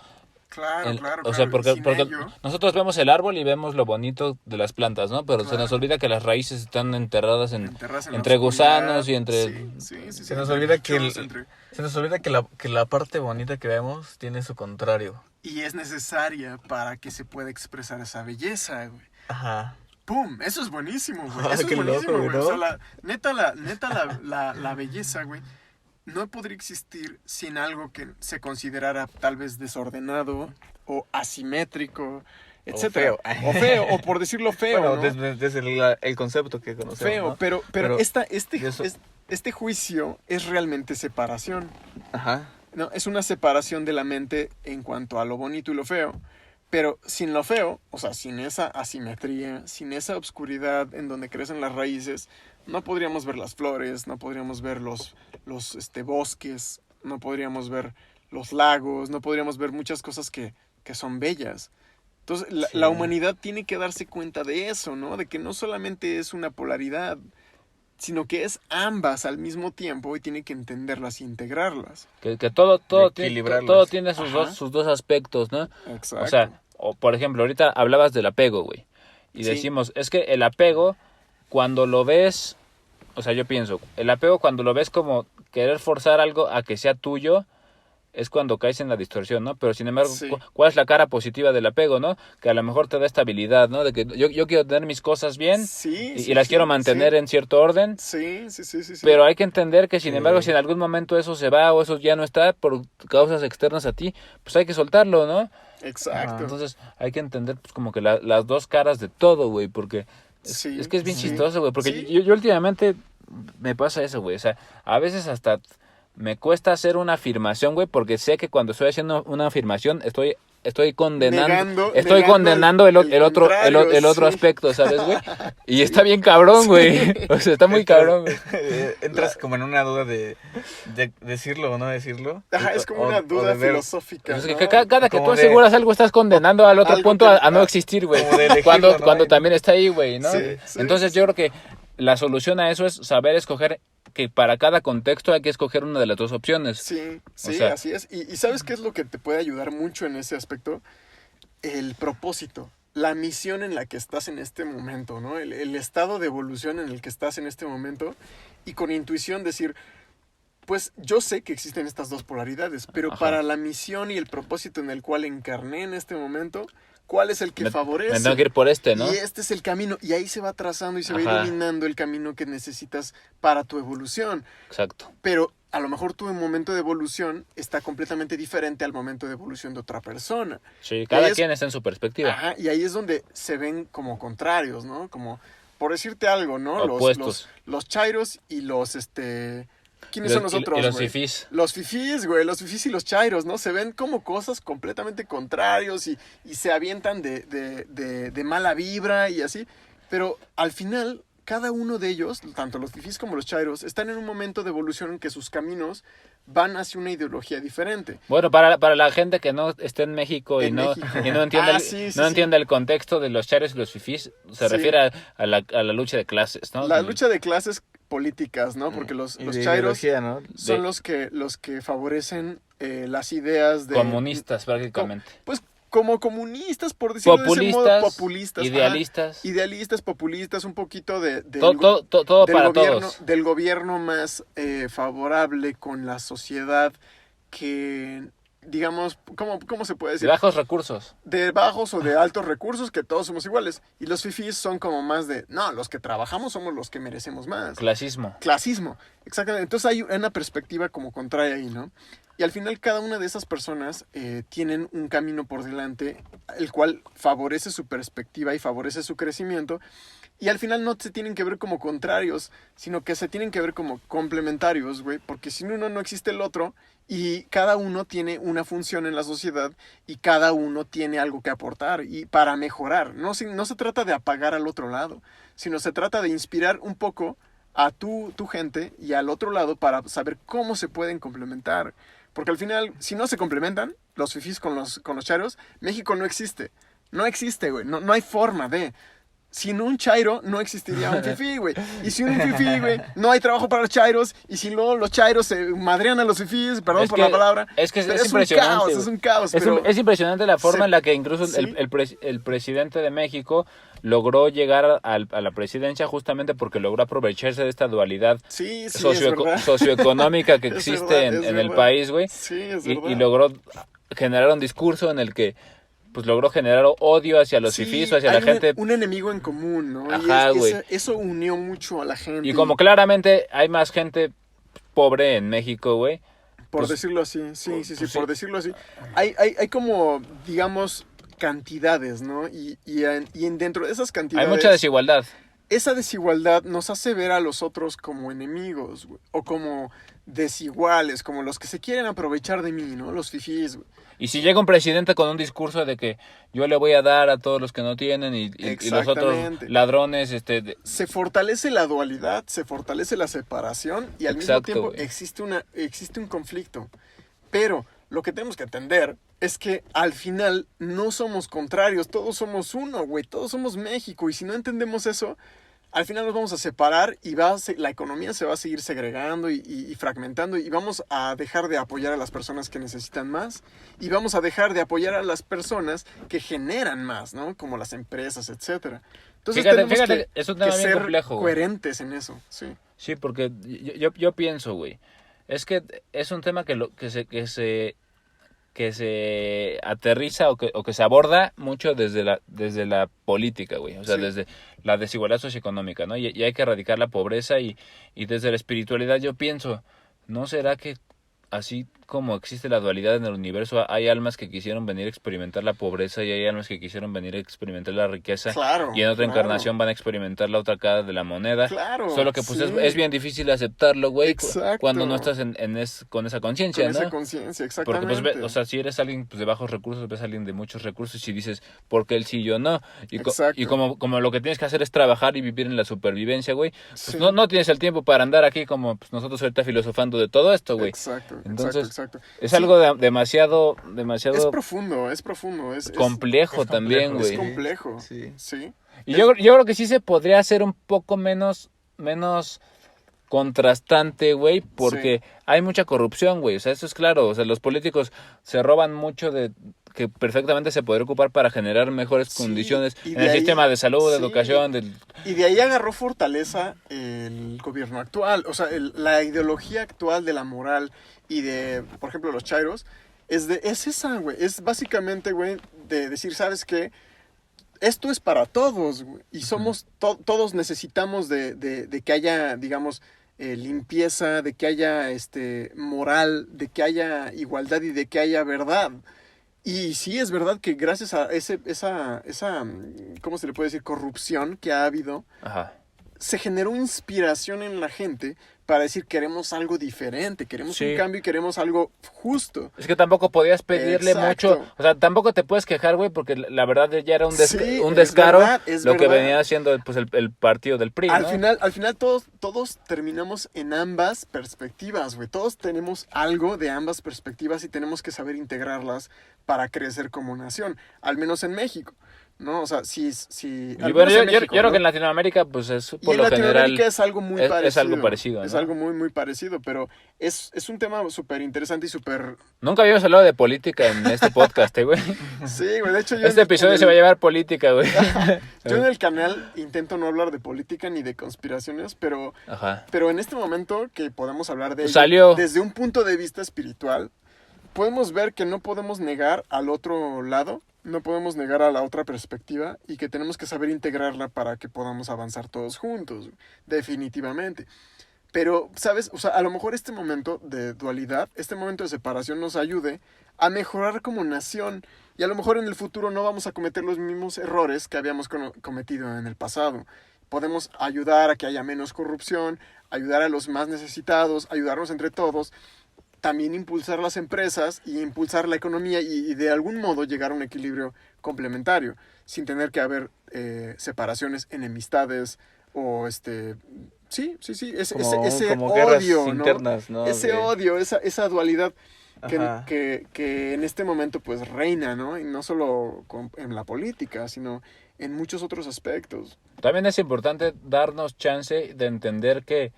claro. O sea, y porque sin porque ello, nosotros vemos el árbol y vemos lo bonito de las plantas, ¿no? Pero se nos Claro. olvida que las raíces están enterradas enterras en la entre oscuridad. gusanos y entre... Sí, Se nos entre olvida que bichos, se nos olvida que la parte bonita que vemos tiene su contrario. Y es necesaria para que se pueda expresar esa belleza, güey. Ajá. ¡Pum! Eso es buenísimo, güey. Ah, Eso qué es buenísimo, loco, güey. ¿no? O sea, la belleza, güey, no podría existir sin algo que se considerara tal vez desordenado o asimétrico, etcétera. feo. O feo, o por decirlo feo, Bueno, ¿no? desde el concepto que conocemos, Feo, ¿no? pero eso- este juicio es realmente separación. Ajá. No, es una separación de la mente en cuanto a lo bonito y lo feo. Pero sin lo feo, o sea, sin esa asimetría, sin esa obscuridad en donde crecen las raíces, no podríamos ver las flores, no podríamos ver los bosques, no podríamos ver los lagos, no podríamos ver muchas cosas que son bellas. Entonces, Sí. la humanidad tiene que darse cuenta de eso, ¿no? De que no solamente es una polaridad, sino que es ambas al mismo tiempo y tiene que entenderlas e integrarlas. Que todo Equilibrarlas. todo tiene sus Ajá. sus dos aspectos, ¿no? Exacto. O sea, por ejemplo, ahorita hablabas del apego, güey. Y Sí. decimos, es que el apego, cuando lo ves, o sea, yo pienso, el apego cuando lo ves como querer forzar algo a que sea tuyo, es cuando caes en la distorsión, ¿no? Pero sin embargo, Sí. ¿cuál es la cara positiva del apego, no? Que a lo mejor te da estabilidad, ¿no? De que yo quiero tener mis cosas bien Sí, y sí, las sí, quiero mantener en cierto orden. Sí. Pero hay que entender que, sin Sí. embargo, si en algún momento eso se va o eso ya no está por causas externas a ti, pues hay que soltarlo, ¿no? Exacto. Entonces hay que entender pues como que las dos caras de todo, güey, porque Sí, es que es bien sí. chistoso, güey, porque Sí. yo últimamente me pasa eso, güey, o sea, a veces hasta me cuesta hacer una afirmación, güey, porque sé que cuando estoy haciendo una afirmación estoy condenando Negando condenando el otro contrario, sí. aspecto, ¿sabes, güey? Y está bien cabrón, güey. O sea, está muy cabrón, güey. Entras como en una duda de decirlo o no decirlo. Ajá, es como O- una o duda de ver- filosófica. Pues es ¿no? que cada que Como tú de- aseguras algo estás condenando al otro Algo punto que- a no existir, güey. como de elegirlo, Cuando ¿no? también está ahí, güey, ¿no? Sí, sí, Entonces sí, yo creo que la solución a eso es saber escoger que para cada contexto hay que escoger una de las dos opciones. Sí, O sea- así es. Y ¿sabes qué es lo que te puede ayudar mucho en ese aspecto? El propósito, la misión en la que estás en este momento, ¿no? El estado de evolución en el que estás en este momento y con intuición decir, pues yo sé que existen estas dos polaridades, pero Ajá. para la misión y el propósito en el cual encarné en este momento, ¿cuál es el que favorece? Me tengo que ir por este, ¿no? Y este es el camino, y ahí se va trazando y se va Ajá. iluminando el camino que necesitas para tu evolución. Exacto. Pero a lo mejor tu momento de evolución está completamente diferente al momento de evolución de otra persona. Sí, cada ahí es- quien está en su perspectiva. Ajá, y ahí es donde se ven como contrarios, ¿no? Como, por decirte algo, ¿no? Opuestos. Los chairos y los, ¿quiénes Y son los- los otros, y los güey? fifís. Los fifís, güey, los fifís y los chairos, ¿no? Se ven como cosas completamente contrarios y se avientan de mala vibra y así. Pero al final, cada uno de ellos, tanto los fifís como los chairos, están en un momento de evolución en que sus caminos van hacia una ideología diferente. Bueno, para la gente que no esté en México y En no México. y no entiende Sí, sí, no sí. entiende el contexto de los chairos y los fifís, se Sí. refiere a la lucha de clases, ¿no? La lucha de clases políticas, ¿no? Porque los y de chairos ideología, ¿no? son de- los que favorecen las ideas de... comunistas prácticamente. Pues como comunistas, por decirlo de ese modo, Populistas, populistas. idealistas. Ajá. Idealistas, populistas, un poquito Todo del para gobierno, todos. del gobierno más favorable con la sociedad que digamos, ¿cómo se puede De decir? bajos recursos. De bajos o de altos recursos, que todos somos iguales. Y los fifís son como más de, no, los que trabajamos somos los que merecemos más. Clasismo. Clasismo, exactamente. Entonces hay una perspectiva como contraria ahí, ¿no? Y al final cada una de esas personas tienen un camino por delante, el cual favorece su perspectiva y favorece su crecimiento. Y al final no se tienen que ver como contrarios, sino que se tienen que ver como complementarios, güey. Porque sin uno no existe el otro y cada uno tiene una función en la sociedad y cada uno tiene algo que aportar y para mejorar. No se trata de apagar al otro lado, sino se trata de inspirar un poco a tu gente y al otro lado para saber cómo se pueden complementar. Porque al final, si no se complementan, los fifís con los chairos, México no existe. No existe, güey. No hay forma de... Sin un chairo no existiría un fifí, güey. Y sin un fifí, güey, no hay trabajo para los chairos. Y si luego los chairos se madrean a los fifís, perdón por la palabra. Es que pero es impresionante. Un caos, es un caos. Es impresionante la forma en la que incluso ¿sí? el presidente de México logró llegar a la presidencia justamente porque logró aprovecharse de esta dualidad sí, es verdad. socioeconómica que Es existe verdad, en el país, güey. Sí, es y verdad. logró generar un discurso en el que pues logró generar odio hacia los fifís o hacia la gente. Un enemigo en común, ¿no? Ajá, güey. Eso unió mucho a la gente. Y como claramente hay más gente pobre en México, güey. Por pues, decirlo así, sí, pues, por decirlo así. Hay como, digamos, cantidades, ¿no? Y dentro de esas cantidades... Hay mucha desigualdad. Esa desigualdad nos hace ver a los otros como enemigos, güey, o como desiguales, como los que se quieren aprovechar de mí, ¿no? Los fifís, güey. Y si llega un presidente con un discurso de que yo le voy a dar a todos los que no tienen y los otros ladrones... Se fortalece la dualidad, se fortalece la separación y al mismo tiempo existe un conflicto. Pero lo que tenemos que entender es que al final no somos contrarios, todos somos uno, güey, todos somos México. Y si no entendemos eso, al final nos vamos a separar y la economía se va a seguir segregando y fragmentando y vamos a dejar de apoyar a las personas que necesitan más y vamos a dejar de apoyar a las personas que generan más, ¿no? Como las empresas, etcétera. Entonces tenemos que es un tema bien ser complejo, coherentes en eso, sí. Sí, porque yo pienso, güey, es que es un tema que se aterriza o que se aborda mucho desde la política, güey. O sea, Sí. desde la desigualdad socioeconómica, ¿no? Y hay que erradicar la pobreza y desde la espiritualidad yo pienso, ¿no será que así como existe la dualidad en el universo, hay almas que quisieron venir a experimentar la pobreza y hay almas que quisieron venir a experimentar la riqueza? Claro, y en otra claro. encarnación van a experimentar la otra cara de la moneda. Claro, Solo que pues sí. es bien difícil aceptarlo, güey, Exacto. cuando no estás con esa conciencia, Con ¿no? esa conciencia, Porque, exactamente. pues, o sea, si eres alguien pues, de bajos recursos, ves a alguien de muchos recursos y dices, ¿por qué él sí y yo no? Exacto. Y como lo que tienes que hacer es trabajar y vivir en la supervivencia, güey, pues Sí. no tienes el tiempo para andar aquí como pues, nosotros ahorita filosofando de todo esto, güey. Exacto, Entonces, exacto. Es Sí, algo demasiado es profundo, es complejo también, güey. Es complejo, Sí. sí. Y yo creo que sí se podría hacer un poco menos contrastante, güey, porque hay mucha corrupción, güey, o sea, eso es claro, o sea, los políticos se roban mucho de que perfectamente se podría ocupar para generar mejores Sí, condiciones y en de el ahí- sistema de salud, de sí. educación, Y de ahí agarró fortaleza el gobierno actual, o sea, la ideología actual de la moral y de, por ejemplo, los chairos, es esa, güey, es básicamente, güey, de decir, ¿sabes qué? Esto es para todos, güey, y somos, todos necesitamos de que haya, digamos, limpieza, de que haya moral, de que haya igualdad y de que haya verdad. Y sí es verdad que gracias a esa ¿cómo se le puede decir? Corrupción que ha habido, Ajá. se generó inspiración en la gente para decir queremos algo diferente, queremos Sí. un cambio y queremos algo justo. Es que tampoco podías pedirle Exacto. mucho, o sea, tampoco te puedes quejar, güey, porque la verdad ya era un Sí, es descaro verdad, es lo que verdad. venía haciendo pues el partido del PRI, Al ¿no? final todos terminamos en ambas perspectivas, güey. Todos tenemos algo de ambas perspectivas y tenemos que saber integrarlas para crecer como nación, al menos en México, ¿no? O sea, Y al bueno, menos yo en México, creo ¿no? que en Latinoamérica pues es Y por en lo general Latinoamérica es algo muy parecido. es algo parecido, Es ¿no? algo muy, muy parecido, pero es un tema súper interesante y súper... Nunca habíamos hablado de política en este podcast, güey. Sí, güey, de hecho yo... Este episodio se va a llevar política, güey. Yo en el canal intento no hablar de política ni de conspiraciones, pero Ajá. en este momento que podemos hablar de ello Salió. desde un punto de vista espiritual, podemos ver que no podemos negar al otro lado, no podemos negar a la otra perspectiva y que tenemos que saber integrarla para que podamos avanzar todos juntos, definitivamente. Pero, ¿sabes? O sea, a lo mejor este momento de dualidad, este momento de separación nos ayude a mejorar como nación y a lo mejor en el futuro no vamos a cometer los mismos errores que habíamos cometido en el pasado. Podemos ayudar a que haya menos corrupción, ayudar a los más necesitados, ayudarnos entre todos, también impulsar las empresas y impulsar la economía y de algún modo llegar a un equilibrio complementario, sin tener que haber separaciones, enemistades o sí, ese como guerras odio, ¿no? internas, ¿no? Ese odio, esa dualidad Ajá. que en este momento pues reina, ¿no? Y no solo en la política, sino en muchos otros aspectos. También es importante darnos chance de entender que,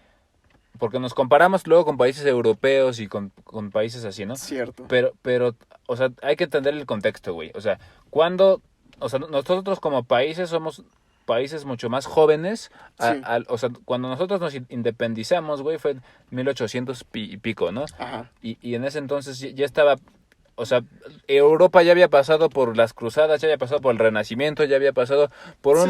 porque nos comparamos luego con países europeos y con países así, ¿no? Cierto. Pero, o sea, hay que entender el contexto, güey. O sea, nosotros como países somos países mucho más jóvenes. Sí. O sea, cuando nosotros nos independizamos, güey, fue en 1800 y pico, ¿no? Ajá. Y en ese entonces ya estaba, o sea, Europa ya había pasado por las cruzadas, ya había pasado por el Renacimiento, ya había pasado por un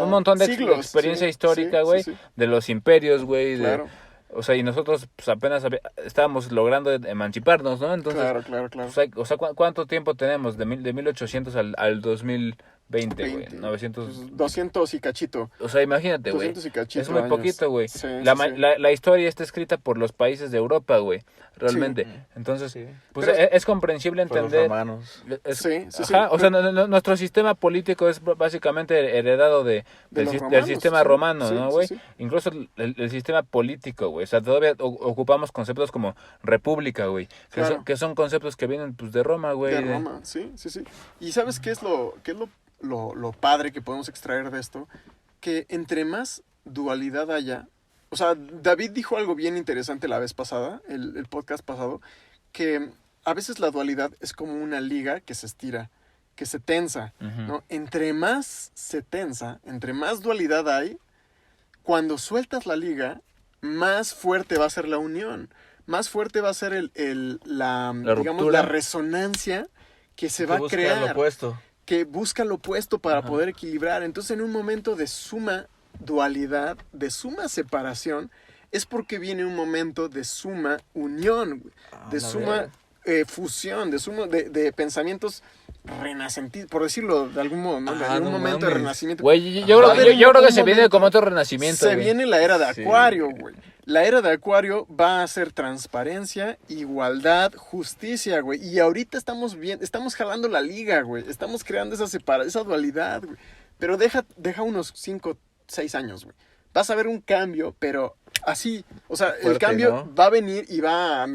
montón de siglos, experiencia sí, histórica, sí, güey, sí, sí. de los imperios, güey, Claro, o sea, y nosotros pues apenas estábamos logrando emanciparnos, ¿no? Entonces, claro. pues, ¿cuánto tiempo tenemos de 1800 al 2020, güey? 20, 900. pues, 200 y cachito. O sea, imagínate, güey. 200 y cachito Es muy años. poquito, güey. Sí, La sí. historia está escrita por los países de Europa, güey. Realmente. Sí. Entonces, Sí. pues Pero- es comprensible Por los entender. romanos. Sí. Ajá, o sea, nuestro sistema político es básicamente heredado De los del romanos, sistema sí, romano, sí, ¿no, sí, güey? sí. Incluso el sistema político, güey. O sea, todavía ocupamos conceptos como república, güey. Claro. Que son conceptos que vienen, pues, de Roma, güey. De Roma, sí. ¿Y sabes qué es lo padre que podemos extraer de esto? Que entre más dualidad haya... O sea, David dijo algo bien interesante la vez pasada, el podcast pasado, que a veces la dualidad es como una liga que se estira, que se tensa, Ujú. ¿no? Entre más se tensa, entre más dualidad hay, cuando sueltas la liga, más fuerte va a ser la unión, más fuerte va a ser la digamos, ruptura. la resonancia que se Que va a busca crear, lo opuesto. que busca lo opuesto para Ajá. poder equilibrar. Entonces, en un momento de suma dualidad, de suma separación, es porque viene un momento de suma unión, güey, de la suma verga. fusión, de suma de pensamientos renacentistas, por decirlo de algún modo, ¿no? De Ah, algún no momento de mames. renacimiento. Güey, yo Va a creo, haber yo creo que un se viene momento- como otro renacimiento, Se güey. viene la era de Sí. Acuario, güey. La era de Acuario va a ser transparencia, igualdad, justicia, güey. Y ahorita estamos jalando la liga, güey. Estamos creando esa dualidad, güey. Pero deja unos 5, 6 años, güey. Vas a ver un cambio, pero así, o sea, el Fuerte, cambio ¿no? va a venir y va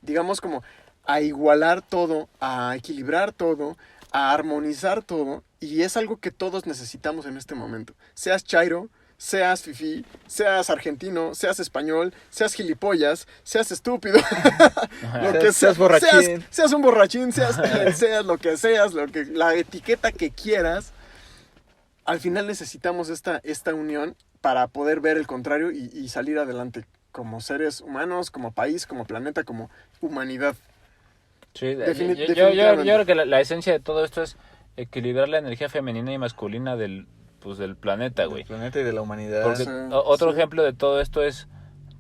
digamos, como a igualar todo, a equilibrar todo, a armonizar todo. Y es algo que todos necesitamos en este momento. Seas chairo, seas fifí, seas argentino, seas español, seas gilipollas, seas estúpido, lo que Seas borrachín. seas un borrachín, seas lo que seas, la etiqueta que quieras. Al final necesitamos esta unión para poder ver el contrario y salir adelante como seres humanos, como país, como planeta, como humanidad. Sí, Definitivamente. yo creo que la esencia de todo esto es equilibrar la energía femenina y masculina del planeta, güey. Del planeta y de la humanidad. Porque Sí, otro sí. ejemplo de todo esto es,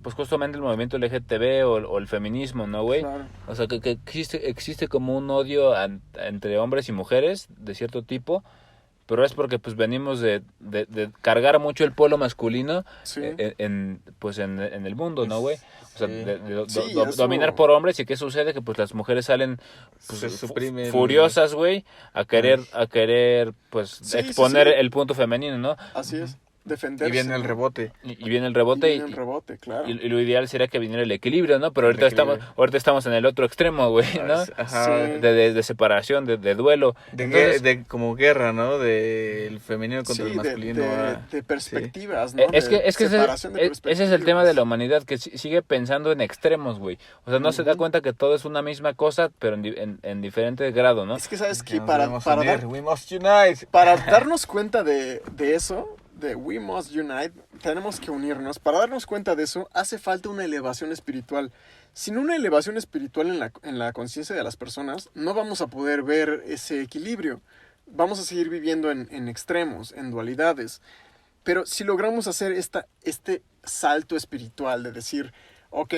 pues, justamente el movimiento LGTB o el feminismo, ¿no, güey? Claro. O sea, que existe como un odio entre hombres y mujeres de cierto tipo, pero es porque, pues, venimos de cargar mucho el polo masculino Sí. en el mundo, ¿no, güey? O sea, Sí. Sí, eso- dominar por hombres. ¿Y qué sucede? Que, pues, las mujeres salen, pues, Se suprime el- furiosas, güey, a querer, pues, Sí, sí, exponer sí. el punto femenino, ¿no? Así es. Defenderse. Y viene el rebote. Y viene el rebote Y viene el rebote, claro. y lo ideal sería que viniera el equilibrio, ¿no? Pero El equilibrio. ahorita estamos en el otro extremo, güey, ¿no? Ajá. Sí. De separación, de duelo. Entonces, De como guerra, ¿no? Del femenino contra Sí, el masculino. de perspectivas, ¿no? es que De separación de ese es el tema de la perspectivas. humanidad, que sigue pensando en extremos, güey. O sea, no se da cuenta que todo es una misma cosa, pero en diferente grado, ¿no? Es que, ¿sabes Que qué? nos debemos unir. We must unite. Para darnos cuenta de eso, de We Must Unite, tenemos que unirnos. Para darnos cuenta de eso, hace falta una elevación espiritual. Sin una elevación espiritual en la conciencia de las personas, no vamos a poder ver ese equilibrio. Vamos a seguir viviendo en extremos, en dualidades. Pero si logramos hacer este salto espiritual de decir, ok,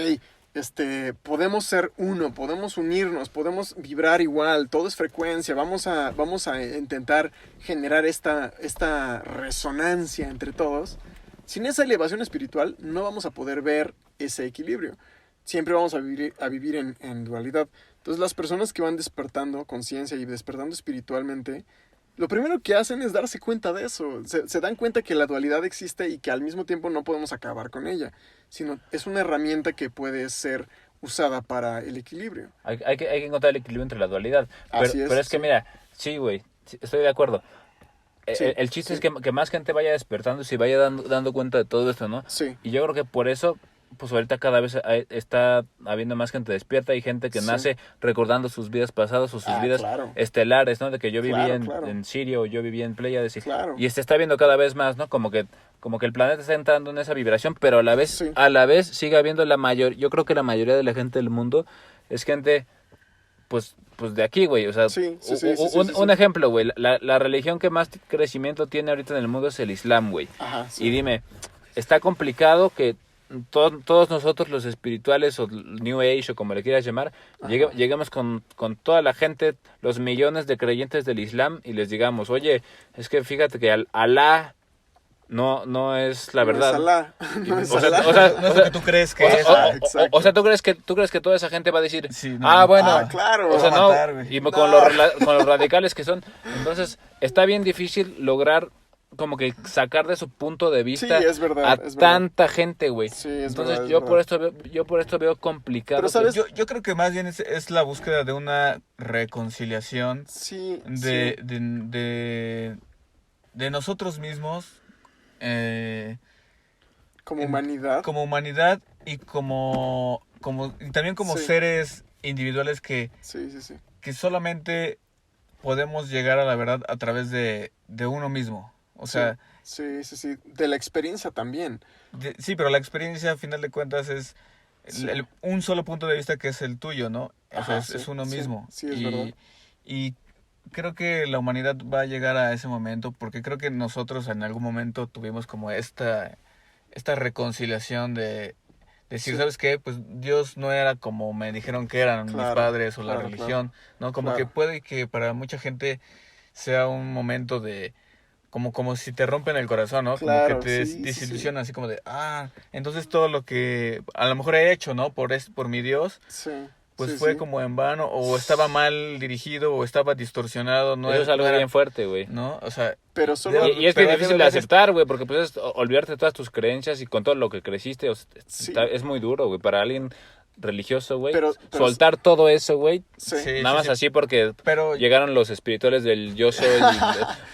podemos ser uno, podemos unirnos, podemos vibrar igual, todo es frecuencia, vamos a intentar generar esta resonancia entre todos. Sin esa elevación espiritual no vamos a poder ver ese equilibrio. Siempre vamos a vivir en dualidad. Entonces las personas que van despertando conciencia y despertando espiritualmente, lo primero que hacen es darse cuenta de eso. Se dan cuenta que la dualidad existe y que al mismo tiempo no podemos acabar con ella, sino es una herramienta que puede ser usada para el equilibrio. Hay que encontrar el equilibrio entre la dualidad. Así es, pero es que sí. mira, sí, güey, sí, estoy de acuerdo. Sí, El chiste sí. es que más gente vaya despertando y se vaya dando cuenta de todo esto, ¿no? Sí. Y yo creo que por eso, pues ahorita cada vez está habiendo más gente despierta y gente que Sí. nace recordando sus vidas pasadas o sus vidas claro. estelares, ¿no? De que yo vivía Claro. en Sirio o yo vivía en Pléyades Claro. y se está viendo cada vez más, ¿no? Como que el planeta está entrando en esa vibración, pero a la vez Sí. sigue habiendo yo creo que la mayoría de la gente del mundo es gente pues de aquí, güey, o sea, Sí. un ejemplo, güey, la religión que más crecimiento tiene ahorita en el mundo es el Islam, güey. Ajá, sí. Y dime, está complicado que todos nosotros los espirituales o New Age o como le quieras llamar, lleguemos con toda la gente, los millones de creyentes del Islam y les digamos, oye, es que fíjate que Alá no es la verdad. No es Alá. No es O sea, Alá. No es lo que tú crees que es. Exacto. o sea, ¿tú crees que toda esa gente va a decir, Sí, no. bueno, claro. o sea, Va a no, matar, güey. y No. con los radicales que son, entonces está bien difícil lograr como que sacar de su punto de vista Sí, es verdad, a es verdad. tanta gente, güey. Sí, es Entonces verdad, es yo verdad. por esto veo complicado. Pero, ¿sabes? Yo creo que más bien es la búsqueda de una reconciliación Sí. de nosotros mismos Como humanidad. como humanidad y y también como Sí. seres individuales que Sí. solamente podemos llegar a la verdad a través de uno mismo. O sea, Sí. De la experiencia también. sí, pero la experiencia a final de cuentas es Sí. un solo punto de vista que es el tuyo, ¿no? O sea, Ajá, es uno sí, mismo. sí, es verdad. Y creo que la humanidad va a llegar a ese momento porque creo que nosotros en algún momento tuvimos como esta reconciliación de decir, Sí. ¿sabes qué? Pues Dios no era como me dijeron que eran mis Claro, padres o la claro, religión, ¿no? Como claro. que puede que para mucha gente sea un momento de como si te rompen el corazón, ¿no? Claro, como que te sí. desilusiona, así como de, entonces todo lo que a lo mejor he hecho, ¿no? Por mi Dios, Sí. pues sí, fue sí. como en vano, o estaba mal dirigido, o estaba distorsionado, no Eso es algo no era- bien fuerte, güey. ¿no? O sea, Pero solo... Y es pero bien difícil de debe de- aceptar, güey, porque pues es olvidarte de todas tus creencias y con todo lo que creciste, o sea, Sí. es muy duro, güey, para alguien religioso, güey, Pero- soltar todo eso, güey, Sí. Sí, nada más sí. así porque pero llegaron los espirituales del yo soy, o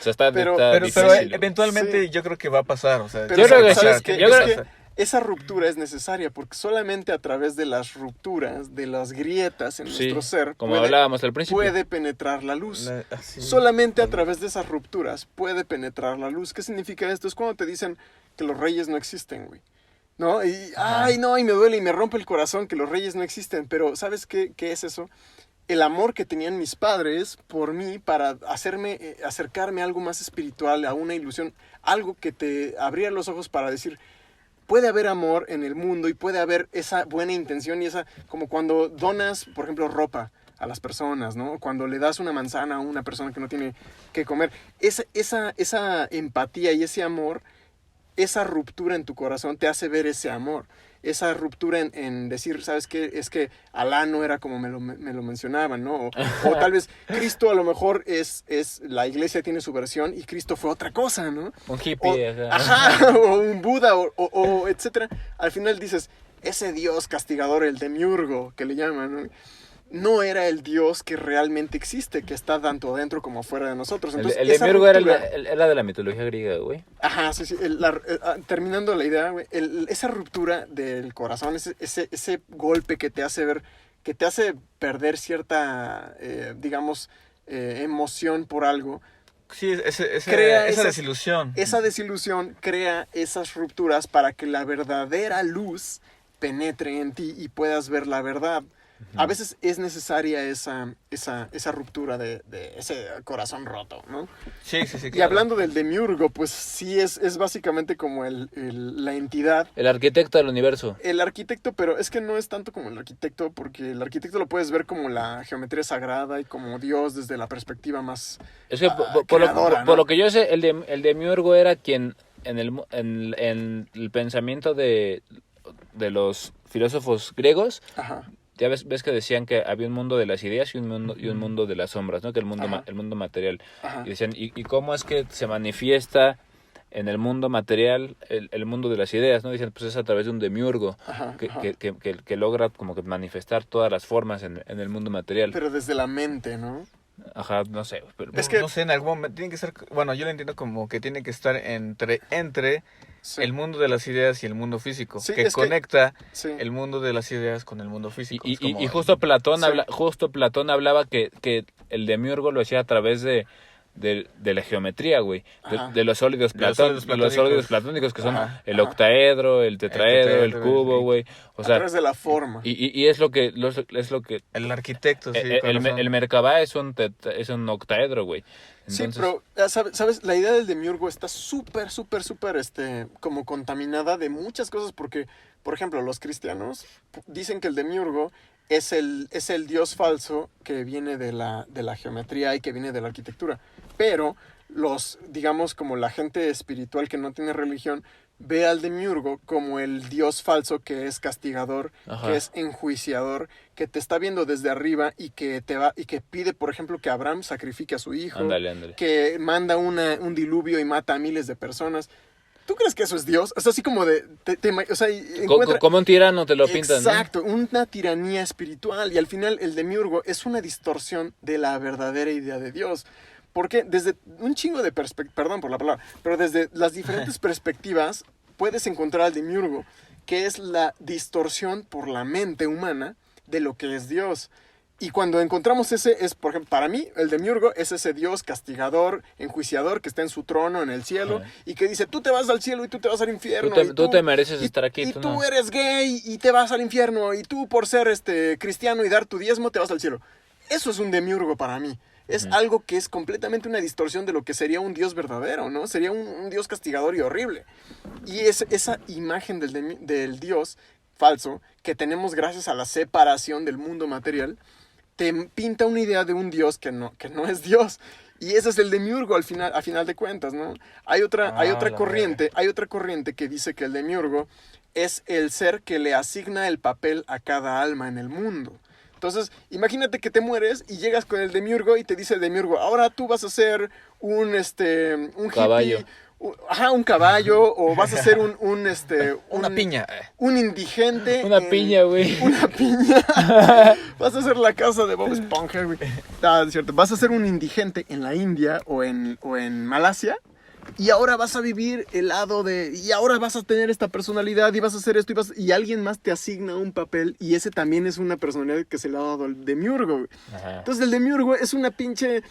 sea, está Pero- difícil, pero güey. eventualmente Sí. yo creo que va a pasar, o sea, Pero Yo creo que ¿sabes sí, qué? yo Es creo- que esa ruptura es necesaria porque solamente a través de las rupturas, de las grietas en Sí, nuestro ser, como hablábamos al principio. puede penetrar la luz. así. Solamente a través de esas rupturas puede penetrar la luz. ¿Qué significa esto? Es cuando te dicen que los reyes no existen, güey. ¿No? Y, ay, no, y me duele y me rompe el corazón que los reyes no existen. Pero, ¿sabes qué es eso? El amor que tenían mis padres por mí para acercarme a algo más espiritual, a una ilusión, algo que te abría los ojos para decir, puede haber amor en el mundo y puede haber esa buena intención y esa, como cuando donas, por ejemplo, ropa a las personas, ¿no? Cuando le das una manzana a una persona que no tiene que comer. Esa empatía y ese amor, esa ruptura en tu corazón te hace ver ese amor. Esa ruptura en decir, ¿sabes qué? Es que Alá no era como me lo mencionaban, ¿no? O tal vez Cristo a lo mejor la iglesia tiene su versión y Cristo fue otra cosa, ¿no? Un hippie, O, ajá. o un Buda, o etcétera. Al final dices, ese Dios castigador, el demiurgo, que le llaman, no era el Dios que realmente existe, que está tanto adentro como afuera de nosotros. Entonces, el esa demiurgo era ruptura- de la mitología griega, güey. Ajá, sí. Terminando la idea, güey, esa ruptura del corazón, ese golpe que te hace ver, que te hace perder cierta, digamos, emoción por algo, Sí, Crea esa esas- desilusión. Esa desilusión crea esas rupturas para que la verdadera luz penetre en ti y puedas ver la verdad. A veces es necesaria esa ruptura de ese corazón roto, ¿no? Sí, Y claro. hablando del demiurgo, pues sí es básicamente como la entidad, El arquitecto del universo. el arquitecto, pero es que no es tanto como el arquitecto, porque el arquitecto lo puedes ver como la geometría sagrada y como Dios desde la perspectiva más... Es que creadora, por ¿no? lo que yo sé, el demiurgo era quien en el pensamiento de los filósofos griegos, Ajá, ya ves que decían que había un mundo de las ideas y un mundo de las sombras, ¿no? Que el mundo Ajá. el mundo material. ajá. Y decían, ¿y cómo es que se manifiesta en el mundo material el mundo de las ideas, ¿no? Dicen, pues es a través de un demiurgo Ajá, que, ajá. que logra como que manifestar todas las formas en el mundo material. Pero desde la mente, ¿no? Ajá, no sé. Pero, Es que- No sé, en algún momento tiene que ser, bueno, yo lo entiendo como que tiene que estar entre Sí, el mundo de las ideas y el mundo físico, Sí, que es que- conecta sí. el mundo de las ideas con el mundo físico. Es como- y justo Platón Sí. justo Platón hablaba que el demiurgo lo hacía a través de la geometría, güey, Ajá. de los sólidos De los sólidos de los sólidos platónicos que son Ajá, el ajá. octaedro, el tetraedro, el tetraedro, cubo, el- güey. O A sea, través de la forma. y es lo que el arquitecto, sí, con el razón. Merkabah es un octaedro, güey. Entonces, Sí, pero, ¿sabes? La idea del demiurgo está súper, como contaminada de muchas cosas porque, por ejemplo, los cristianos dicen que el demiurgo es el dios falso que viene de la geometría y que viene de la arquitectura. Pero digamos, como la gente espiritual que no tiene religión, ve al demiurgo como el dios falso que es castigador, Ajá. que es enjuiciador, que te está viendo desde arriba y que pide, por ejemplo, que Abraham sacrifique a su hijo, ándale. que manda un diluvio y mata a miles de personas. ¿Tú crees que eso es Dios? O sea, así como de... o sea, encuentra... Como un tirano te lo pintan, ¿no? Exacto, una tiranía espiritual. Y al final el demiurgo es una distorsión de la verdadera idea de Dios. Porque desde un chingo de perdón por la palabra, pero desde las diferentes perspectivas puedes encontrar al demiurgo, que es la distorsión por la mente humana de lo que es Dios. Y cuando encontramos por ejemplo, para mí, el demiurgo es ese Dios castigador, enjuiciador, que está en su trono en el cielo, Ajá. y que dice, tú te vas al cielo y tú te vas al infierno. Tú te mereces y- estar aquí, Y tú tú no. eres gay y te vas al infierno, y tú por ser cristiano y dar tu diezmo te vas al cielo. Eso es un demiurgo para mí. Es Ujú. algo que es completamente una distorsión de lo que sería un Dios verdadero, ¿no? Sería un Dios castigador y horrible. Y esa imagen del Dios falso que tenemos gracias a la separación del mundo material, te pinta una idea de un Dios que no es Dios. Y ese es el demiurgo a final de cuentas, ¿no? Hay otra la corriente que dice que el demiurgo es el ser que le asigna el papel a cada alma en el mundo. Entonces, imagínate que te mueres y llegas con el demiurgo y te dice el demiurgo, ahora tú vas a ser un Caballo. hippie, un caballo, o vas a ser Una piña. un indigente. Una piña, güey. Una piña. Vas a hacer la casa de Bob Esponja, güey. Ah, es cierto. Vas a ser un indigente en la India o en Malasia. Y ahora vas a vivir el lado de... Y ahora vas a tener esta personalidad y vas a hacer esto y alguien más te asigna un papel. Y ese también es una personalidad que se le ha dado al demiurgo, güey. Ajá. Entonces el demiurgo es una pinche...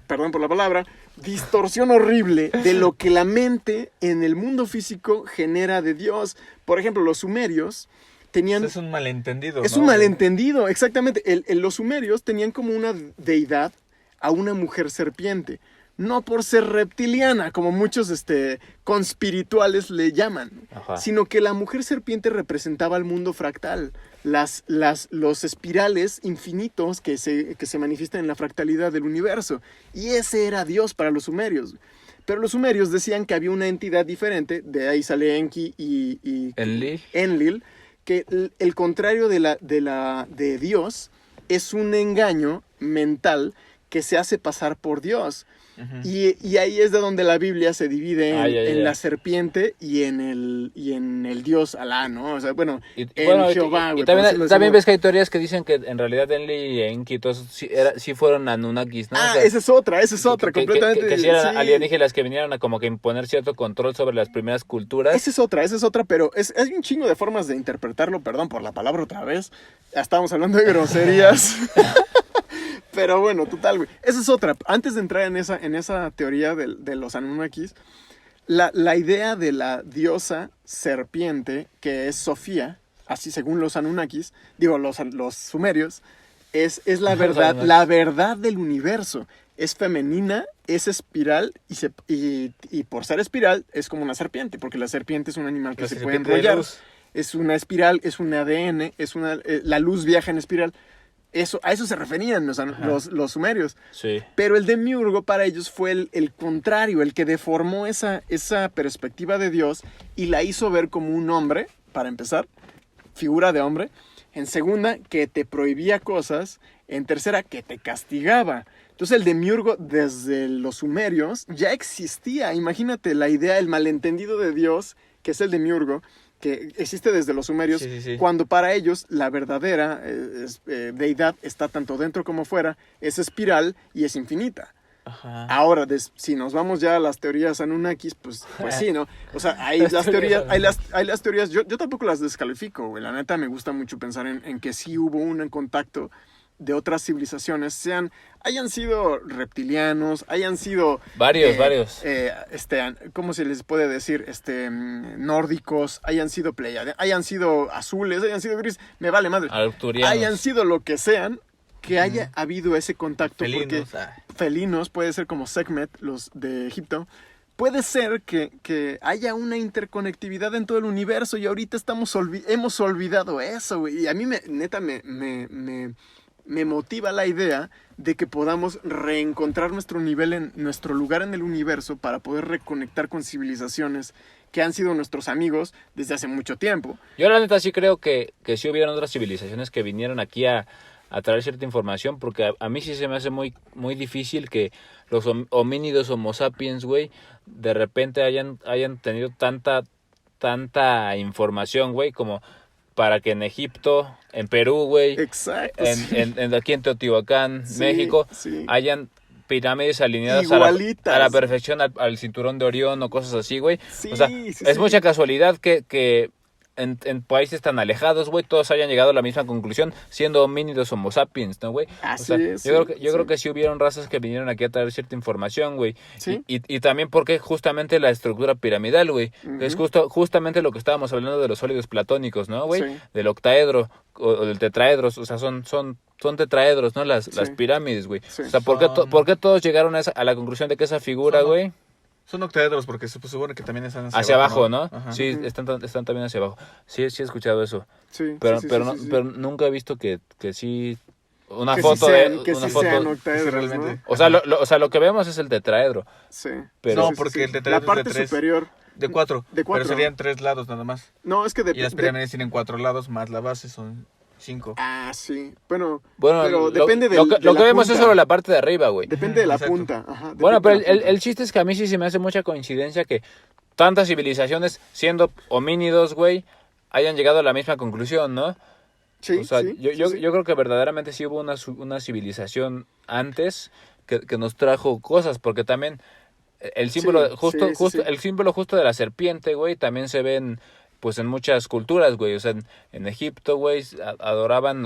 Perdón por la palabra. Distorsión horrible de lo que la mente en el mundo físico genera de Dios. Por ejemplo, los sumerios tenían... Es un malentendido, Es ¿no? un malentendido, exactamente. Los sumerios tenían como una deidad a una mujer serpiente. No por ser reptiliana, como muchos conspirituales le llaman, Ajá. sino que la mujer serpiente representaba el mundo fractal, los espirales infinitos que se manifiestan en la fractalidad del universo. Y ese era Dios para los sumerios. Pero los sumerios decían que había una entidad diferente, de ahí sale Enki y Enlil, que el contrario de Dios es un engaño mental que se hace pasar por Dios. Ujú. Y ahí es de donde la Biblia se divide en ya. la serpiente y en el Dios Alá, ¿no? O sea, bueno, en Jehová, güey. y por también, decirlo también así, ves que hay teorías que dicen que en realidad Enlil y Enki y todos sí fueron Anunnakis, ¿no? O sea, esa es otra, completamente. que sí eran sí. alienígenas que vinieron a como que imponer cierto control sobre las primeras culturas. Esa es otra, pero hay un chingo de formas de interpretarlo, perdón por la palabra otra vez. Ya estábamos hablando de groserías. Pero bueno, total, güey. Esa es otra. Antes de entrar en esa teoría de los Anunnakis, la idea de la diosa serpiente, que es Sofía, así según los Anunnakis, digo, los sumerios, es la verdad del universo. Es femenina, es espiral y por ser espiral es como una serpiente, porque la serpiente es un animal que se puede enrollar. Es una espiral, es un ADN, la luz viaja en espiral. A eso se referían los sumerios. Sí. Pero el demiurgo para ellos fue el contrario, el que deformó esa perspectiva de Dios y la hizo ver como un hombre, para empezar, figura de hombre. En segunda, que te prohibía cosas. En tercera, que te castigaba. Entonces el demiurgo desde los sumerios ya existía. Imagínate la idea, el malentendido de Dios, que es el demiurgo, que existe desde los sumerios, Sí. cuando para ellos la verdadera deidad está tanto dentro como fuera, es espiral y es infinita. Ajá. Ahora, si nos vamos ya a las teorías Anunnakis, pues sí, ¿no? O sea, hay las teorías, hay las teorías, yo tampoco las descalifico, güey. La neta me gusta mucho pensar en que sí hubo un contacto de otras civilizaciones, hayan sido reptilianos, hayan sido... Varios. ¿Cómo se les puede decir? Nórdicos, hayan sido pleiadianos, hayan sido azules, hayan sido grises, me vale madre. Arcturianos. Hayan sido lo que sean, que haya habido ese contacto. Felinos. Porque felinos, puede ser como Sekhmet, los de Egipto. Puede ser que haya una interconectividad en todo el universo y ahorita hemos olvidado eso, güey. Y a mí, neta, me motiva la idea de que podamos reencontrar nuestro lugar en el universo para poder reconectar con civilizaciones que han sido nuestros amigos desde hace mucho tiempo. Yo la neta sí creo que sí hubieran otras civilizaciones que vinieron aquí a traer cierta información, porque a mí sí se me hace muy, muy difícil que los homínidos homo sapiens, güey, de repente hayan tenido tanta información, güey, como para que en Egipto, en Perú, güey, Exacto. aquí en Teotihuacán, México, hayan pirámides alineadas a la perfección al cinturón de Orión o cosas así, güey. Sí, o sea, es mucha casualidad que en países tan alejados, güey, todos hayan llegado a la misma conclusión, siendo homínidos homo sapiens, ¿no, güey? Así es. Yo creo que sí hubieron razas que vinieron aquí a traer cierta información, güey. Sí. Y también porque justamente la estructura piramidal, güey, es justamente lo que estábamos hablando de los sólidos platónicos, ¿no, güey? Sí. Del octaedro o del tetraedros, o sea, son tetraedros, ¿no? Las pirámides, güey. Sí. O sea, ¿por qué todos llegaron a la conclusión de que esa figura, güey? Son octaedros porque se supone que también están hacia abajo, ¿no? Sí, están también hacia abajo. Sí, he escuchado eso. Sí, pero nunca he visto que sí una que foto de que una sí foto sean octaedros, realmente. ¿No? O sea, lo que vemos es el tetraedro. Sí. Pero no, porque el tetraedro la parte es de 3, superior de 4. Pero serían 3 lados nada más. No, es que y las pirámides tienen 4 lados más la base son 5. Ah, sí. Bueno, pero depende lo que vemos es solo la parte de arriba, güey. Depende de la punta. Ajá, bueno, pero el chiste es que a mí sí se me hace mucha coincidencia que tantas civilizaciones, siendo homínidos, güey, hayan llegado a la misma conclusión, ¿no? Sí, o sea, yo creo que verdaderamente sí hubo una civilización antes que nos trajo cosas, porque también el símbolo el símbolo justo de la serpiente, güey, también se ven pues en muchas culturas, güey. O sea, en Egipto, güey, adoraban,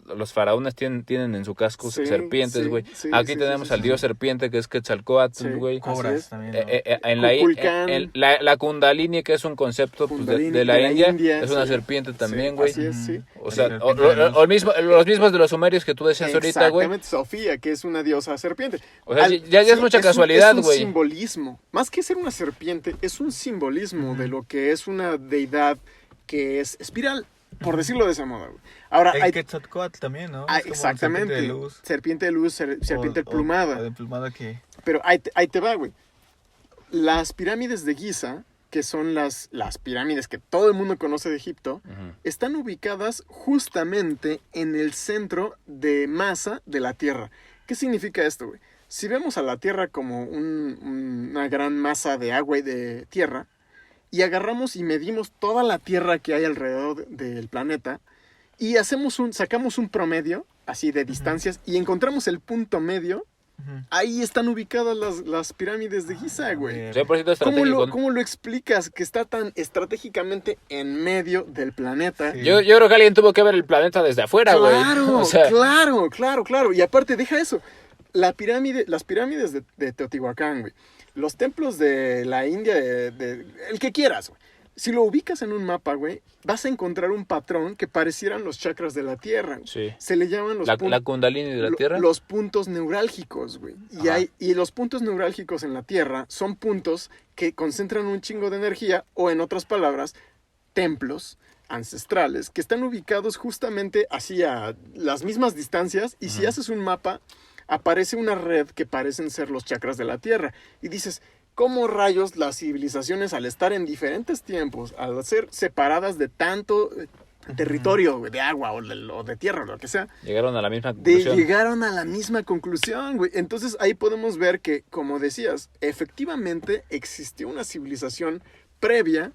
los faraones tienen en su casco serpientes, güey. Aquí tenemos al dios serpiente, que es Quetzalcóatl, güey. Cobras también, ¿no? En la Kundalini, que es un concepto pues, de la India, es una serpiente también, güey. Así es, sí. O sea, los mismos de los sumerios que tú decías ahorita, güey. Exactamente, Sofía, que es una diosa serpiente. O sea, ya es mucha casualidad, güey. Es un simbolismo. Más que ser una serpiente, es un simbolismo de lo que es una deidad que es espiral, por decirlo de esa modo, güey. Ahora, hay Quetzalcóatl también, ¿no? Exactamente. Serpiente de luz, serpiente emplumada. Emplumada que... Pero ahí te va, güey. Las pirámides de Giza, que son las pirámides que todo el mundo conoce de Egipto, están ubicadas justamente en el centro de masa de la Tierra. ¿Qué significa esto, güey? Si vemos a la Tierra como una gran masa de agua y de tierra, y agarramos y medimos toda la Tierra que hay alrededor del planeta, y sacamos un promedio, así de distancias, y encontramos el punto medio, Ahí están ubicadas las pirámides de Giza, güey. 100% estratégico. ¿Cómo lo explicas que está tan estratégicamente en medio del planeta? Sí. Yo creo que alguien tuvo que ver el planeta desde afuera, güey. Claro, O sea, claro. Y aparte, deja eso. Las pirámides de Teotihuacán, güey. Los templos de la India, el que quieras, güey. Si lo ubicas en un mapa, güey, vas a encontrar un patrón que parecieran los chakras de la Tierra. sí. Se le llaman los La Kundalini de la Tierra. los puntos neurálgicos, güey. Ajá. Y los puntos neurálgicos en la Tierra son puntos que concentran un chingo de energía, o en otras palabras, templos ancestrales que están ubicados justamente así a las mismas distancias, y si haces un mapa, aparece una red que parecen ser los chakras de la Tierra. Y dices, ¿cómo rayos las civilizaciones, al estar en diferentes tiempos, al ser separadas de tanto territorio, güey, de agua o de tierra o lo que sea, Llegaron a la misma conclusión. llegaron a la misma conclusión, güey? Entonces ahí podemos ver que, como decías, efectivamente existió una civilización previa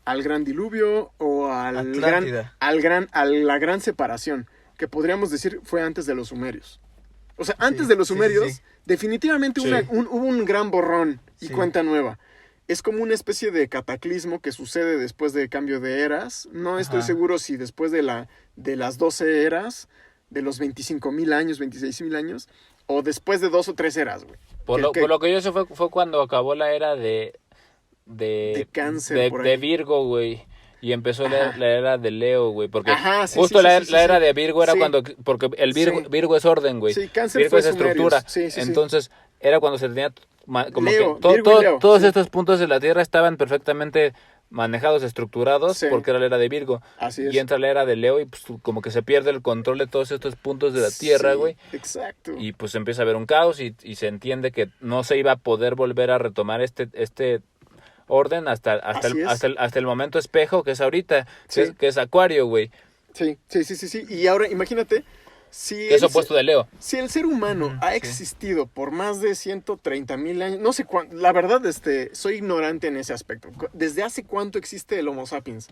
al gran diluvio o a Atlántida. la gran separación, que podríamos decir fue antes de los sumerios. O sea, antes Sí, de los sí, sumerios, sí. definitivamente Sí. hubo un gran borrón y Sí. cuenta nueva. Es como una especie de cataclismo que sucede después de cambio de eras. No estoy Ajá. seguro si después de las 12 eras, de los 25,000 años, 26,000 años, o después de 2 o 3 eras, güey. Por lo que yo sé fue cuando acabó la era de Cáncer, por ahí. de Virgo, güey. Y empezó la era de Leo, güey. Porque Ajá, sí, justo sí, la sí, era sí. de Virgo era Sí. porque el Virgo, Sí. Virgo es orden, güey. Sí, Cáncer Virgo fue es estructura. sumerios. Sí. Entonces, era cuando se tenía como Leo, que Virgo y Leo, todos sí. estos puntos de la Tierra estaban perfectamente manejados, estructurados, Sí. porque era la era de Virgo. Así es. Y entra la era de Leo y pues como que se pierde el control de todos estos puntos de la Tierra, Sí, güey. Exacto. Y pues empieza a haber un caos y se entiende que no se iba a poder volver a retomar este orden Así es. hasta el momento espejo que es ahorita, Sí. que es Acuario, güey, Sí. Y ahora imagínate, si que es opuesto de Leo. si el ser humano ha sí. existido por más de 130,000 años, no sé cuánto, la verdad, soy ignorante en ese aspecto. ¿Desde hace cuánto existe el Homo sapiens?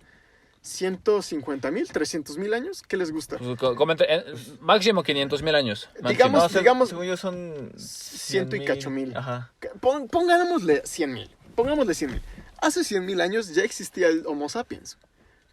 ¿150,000? ¿300,000 años? ¿Qué les gusta? Pues, máximo 500,000 años. máximo. Digamos- No, digamos- según yo son Ciento y 100,000. cacho mil. Ajá. Pongámosle 100,000. Pongámosle 100,000. Hace 100,000 años ya existía el Homo sapiens.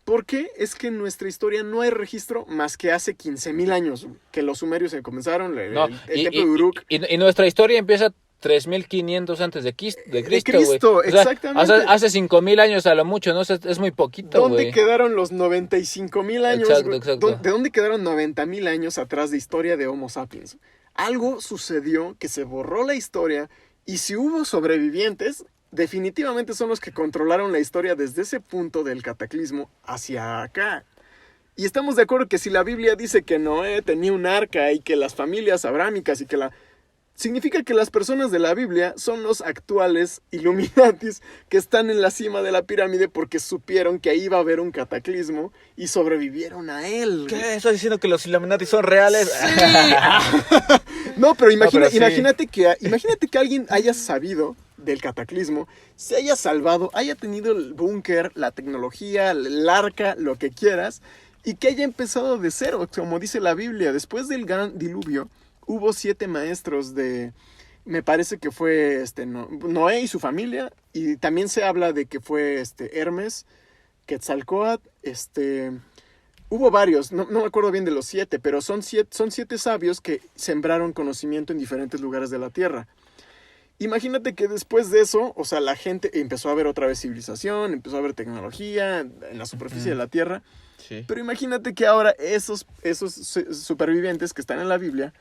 ¿Por qué? Es que en nuestra historia no hay registro más que hace 15,000 años, que los sumerios se comenzaron, No, el templo de Uruk. y nuestra historia empieza 3,500 antes de Cristo, Cristo, güey. O sea, exactamente. hace 5,000 años a lo mucho, ¿no? O sea, es muy poquito, ¿Dónde güey. quedaron los 95,000 años? Exacto, güey? exacto. ¿De dónde quedaron 90,000 años atrás de historia de Homo sapiens? Algo sucedió que se borró la historia, y si hubo sobrevivientes, definitivamente son los que controlaron la historia desde ese punto del cataclismo hacia acá. Y estamos de acuerdo que si la Biblia dice que Noé tenía un arca y que las familias abrámicas y que significa que las personas de la Biblia son los actuales Illuminatis que están en la cima de la pirámide porque supieron que ahí iba a haber un cataclismo y sobrevivieron a él. ¿Qué? ¿Estás diciendo que los Illuminati son reales? No, pero pero sí. imagínate que alguien haya sabido del cataclismo, se haya salvado, haya tenido el búnker, la tecnología, el arca, lo que quieras, y que haya empezado de cero, como dice la Biblia. Después del gran diluvio, hubo 7 maestros me parece que fue Noé y su familia, y también se habla de que fue Hermes, Quetzalcóatl, hubo varios, no me acuerdo bien de los 7, pero son 7 sabios que sembraron conocimiento en diferentes lugares de la tierra. Imagínate que después de eso, o sea, la gente empezó a ver otra vez civilización, empezó a ver tecnología en la superficie de la tierra. Sí. Pero imagínate que ahora esos supervivientes que están en la Biblia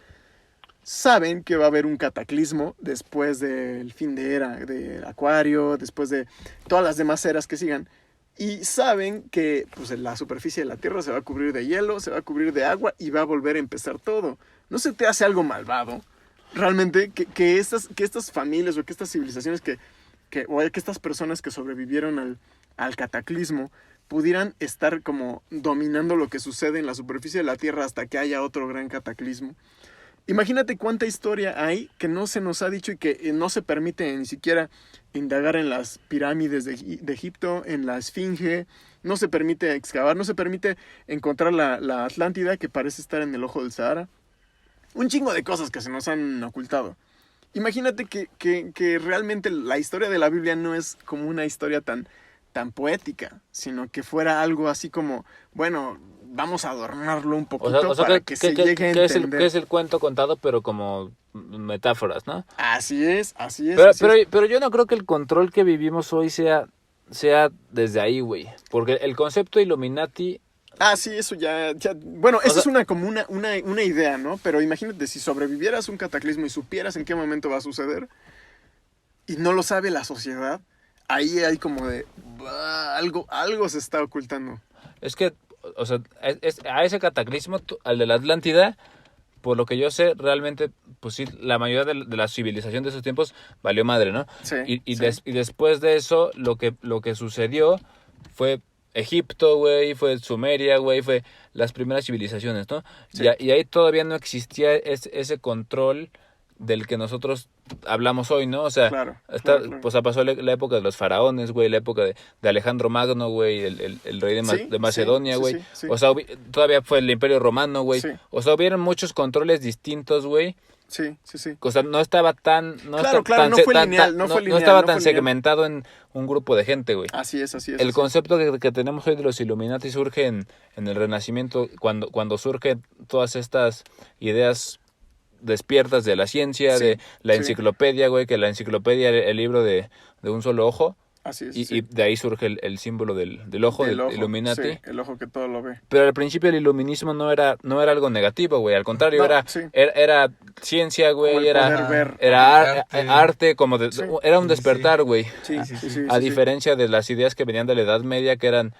saben que va a haber un cataclismo después del fin de era de Acuario, después de todas las demás eras que sigan. Y saben que pues, la superficie de la Tierra se va a cubrir de hielo, se va a cubrir de agua y va a volver a empezar todo. ¿No se te hace algo malvado? Realmente que estas familias o que estas civilizaciones que estas personas que sobrevivieron al cataclismo pudieran estar como dominando lo que sucede en la superficie de la Tierra hasta que haya otro gran cataclismo. Imagínate cuánta historia hay que no se nos ha dicho y que no se permite ni siquiera indagar en las pirámides de Egipto, en la Esfinge, no se permite excavar, no se permite encontrar la Atlántida que parece estar en el ojo del Sahara. Un chingo de cosas que se nos han ocultado. imagínate que realmente la historia de la Biblia no es como una historia tan poética, sino que fuera algo así como, bueno, vamos a adornarlo un poquito para que se llegue a entender. ¿Qué es el cuento contado, pero como metáforas, ¿no? Así es. Pero yo no creo que el control que vivimos hoy sea desde ahí, güey. Porque el concepto Illuminati... Sí, eso ya bueno, esa es como una idea, ¿no? Pero imagínate, si sobrevivieras un cataclismo y supieras en qué momento va a suceder y no lo sabe la sociedad, ahí hay como de algo se está ocultando. Es que, o sea, a ese cataclismo, al de la Atlántida, por lo que yo sé, realmente, pues sí, la mayoría de la civilización de esos tiempos valió madre, ¿no? Sí, Y sí. después de eso, lo que sucedió fue Egipto, güey, fue Sumeria, güey, fue las primeras civilizaciones, ¿no? Sí. Y ahí todavía no existía ese control del que nosotros hablamos hoy, ¿no? O sea, Claro. pues pasó la época de los faraones, güey, la época de Alejandro Magno, güey, el rey de Macedonia, güey. Sí. O sea, todavía fue el Imperio Romano, güey. Sí. O sea, hubieron muchos controles distintos, güey. Sí. O sea, no estaba tan... No fue lineal, no estaba fue tan lineal. segmentado en un grupo de gente, güey. Así es. El concepto que tenemos hoy de los Illuminati surge en el Renacimiento, cuando surgen todas estas ideas despiertas de la ciencia, Sí, de la sí. enciclopedia, güey, que la enciclopedia era el libro de un solo ojo, Así es. y de ahí surge el símbolo del ojo, del Illuminati. Sí, el ojo que todo lo ve. Pero al principio el iluminismo no era algo negativo, güey, al contrario, No, era, sí. era ciencia, Como güey, el poder ver. era Arte. arte, como Sí. era un despertar, güey. Sí. A diferencia de las ideas que venían de la Edad Media, que eran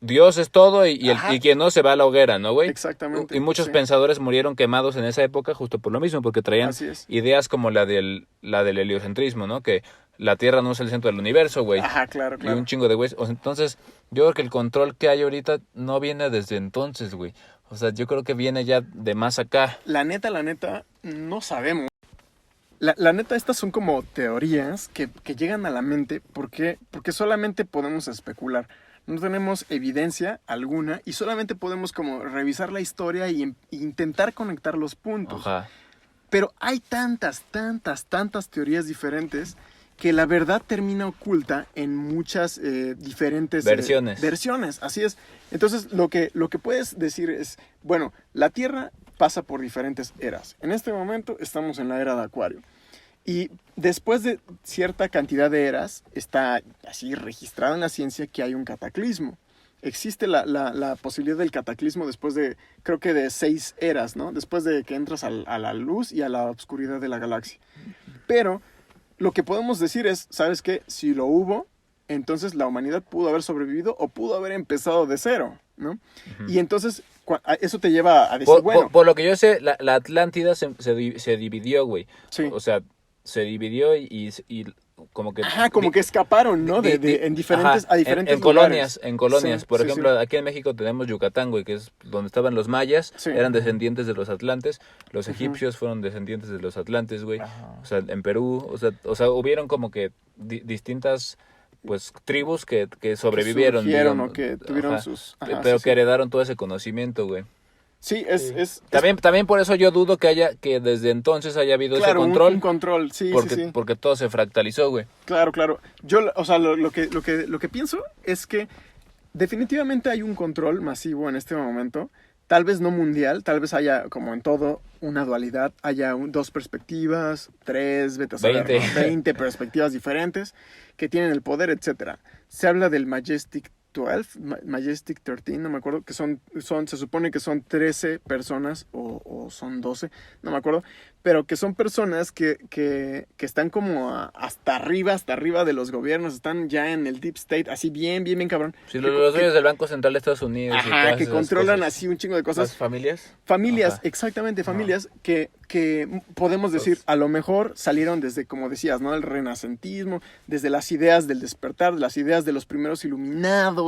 Dios es todo y Ajá. quien no se va a la hoguera, ¿no, güey? Exactamente. Y muchos sí. pensadores murieron quemados en esa época justo por lo mismo, porque traían Así es. ideas como la del heliocentrismo, ¿no? Que la Tierra no es el centro del universo, güey. Ajá, claro. Y un chingo de güeyes. O sea, entonces, yo creo que el control que hay ahorita no viene desde entonces, güey. O sea, yo creo que viene ya de más acá. La neta, no sabemos. La neta, estas son como teorías que llegan a la mente porque solamente podemos especular. No tenemos evidencia alguna y solamente podemos como revisar la historia y intentar conectar los puntos. Ajá. Pero hay tantas teorías diferentes que la verdad termina oculta en muchas diferentes versiones. Así es. Entonces, lo que puedes decir es, bueno, la Tierra pasa por diferentes eras. En este momento estamos en la era de Acuario. Y después de cierta cantidad de eras, está así registrado en la ciencia que hay un cataclismo. Existe la posibilidad del cataclismo después de, creo que de 6 eras, ¿no? Después de que entras a la luz y a la oscuridad de la galaxia. Pero lo que podemos decir es, ¿sabes qué? Si lo hubo, entonces la humanidad pudo haber sobrevivido o pudo haber empezado de cero, ¿no? Ujú. Y entonces eso te lleva a decir, bueno... Por lo que yo sé, la Atlántida se dividió, güey. Sí. O sea, se dividió y como que... Ajá, como que escaparon, ¿no? En diferentes, ajá, a diferentes en colonias, lugares. en colonias. Sí, Por sí, ejemplo, sí. aquí en México tenemos Yucatán, güey, que es donde estaban los mayas, Sí. eran descendientes de los atlantes, los Ujú. egipcios fueron descendientes de los atlantes, güey. Ajá. O sea, en Perú, o sea, hubieron como que distintas pues tribus que sobrevivieron, surgieron digamos. o que tuvieron Ajá. sus... Ajá, Pero sí, que sí. heredaron todo ese conocimiento, güey. Sí, Sí. También por eso yo dudo que desde entonces haya habido claro, ese control. un control, sí, porque, sí. porque todo se fractalizó, güey. Claro. Yo, o sea, lo que pienso es que definitivamente hay un control masivo en este momento. Tal vez no mundial, tal vez haya, como en todo, una dualidad. Haya 2 perspectivas, 3, vete a saber, 20. ¿no? 20 perspectivas diferentes que tienen el poder, etcétera. Se habla del Majestic 12, Majestic 13, no me acuerdo, que se supone que son 13 personas o son 12, no me acuerdo, pero que son personas que están como hasta arriba de los gobiernos, están ya en el deep state, así bien cabrón. Sí, los dueños del Banco Central de Estados Unidos. y Ajá, todas que esas controlan cosas. así un chingo de ¿Las cosas. familias? Familias, Ajá. exactamente, familias que podemos decir, Los- a lo mejor salieron desde, como decías, ¿no? El renacentismo, desde las ideas del despertar, las ideas de los primeros iluminados,